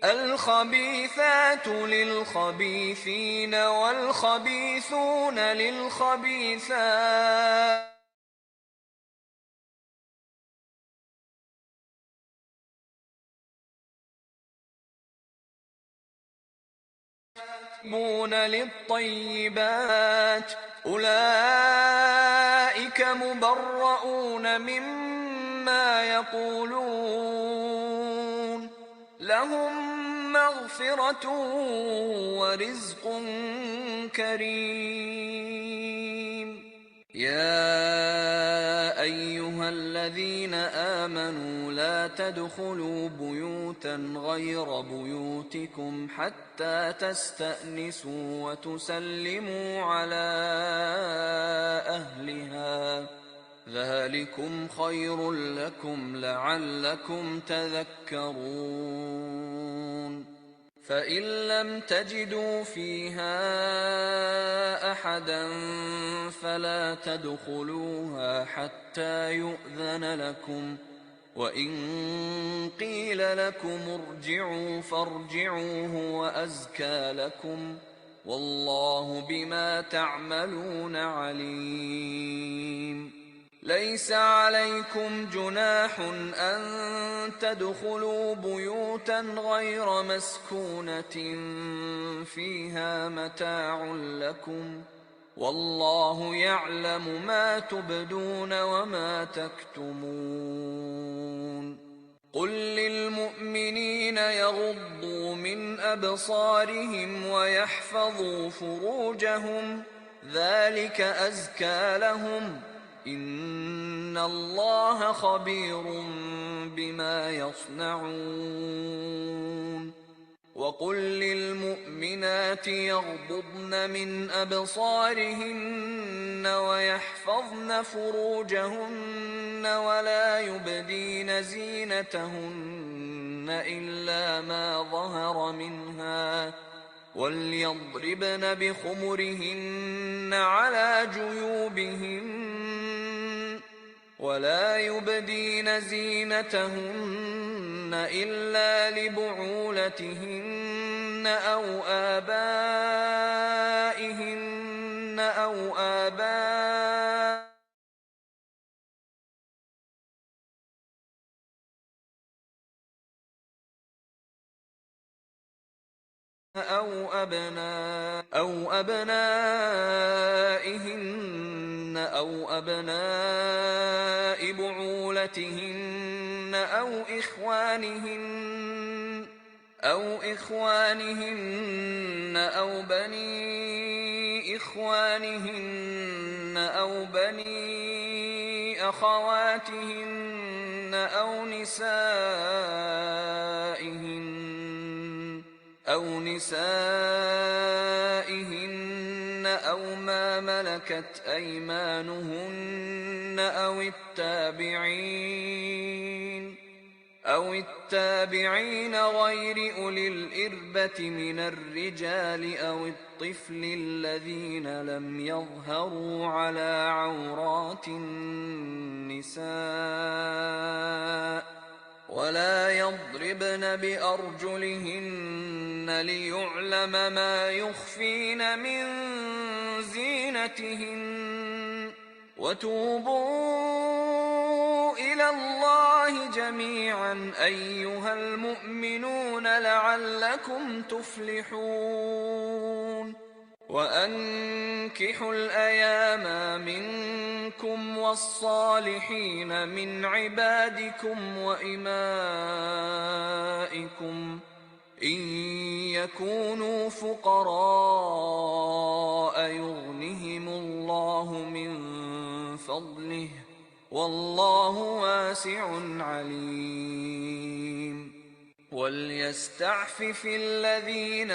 الخبيثات للخبيثين والخبيثون للخبيثات للطيبات أولئك مبرؤون مما يقولون لهم مغفرة ورزق كريم يا أيها الذين آمنوا لا تدخلوا بيوتا غير بيوتكم حتى تستأنسوا وتسلموا على أهلها ذلكم خير لكم لعلكم تذكرون فإن لم تجدوا فيها أحدا فلا تدخلوها حتى يؤذن لكم وإن قيل لكم ارجعوا فارجعوا هو أزكى لكم والله بما تعملون عليم ليس عليكم جناح أن تدخلوا بيوتا غير مسكونة فيها متاع لكم والله يعلم ما تبدون وما تكتمون قل للمؤمنين يغضوا من أبصارهم ويحفظوا فروجهم ذلك أزكى لهم إن الله خبير بما يصنعون وقل للمؤمنات يغضضن من أبصارهن ويحفظن فروجهن ولا يبدين زينتهن إلا ما ظهر منها وليضربن بخمرهن على جيوبهن ولا يبدين زينتهن إلا لبعولتهن أو آبائهن أو أبنائهن أو أبناء بعولتهن أو إخوانهن أو بني إخوانهن أو بني أخواتهن أو نسائهن أو ما ملكت أيمانهن أو التابعين غير أولي الإربة من الرجال أو الطفل الذين لم يظهروا على عورات النساء ولا يضربن بأرجلهن ليعلم ما يخفين من زينتهن وتوبوا إلى الله جميعا أيها المؤمنون لعلكم تفلحون وأنكحوا الأيام منكم والصالحين من عبادكم وإمائكم إن يكونوا فقراء يغنهم الله من فضله والله واسع عليم وليستعفف الذين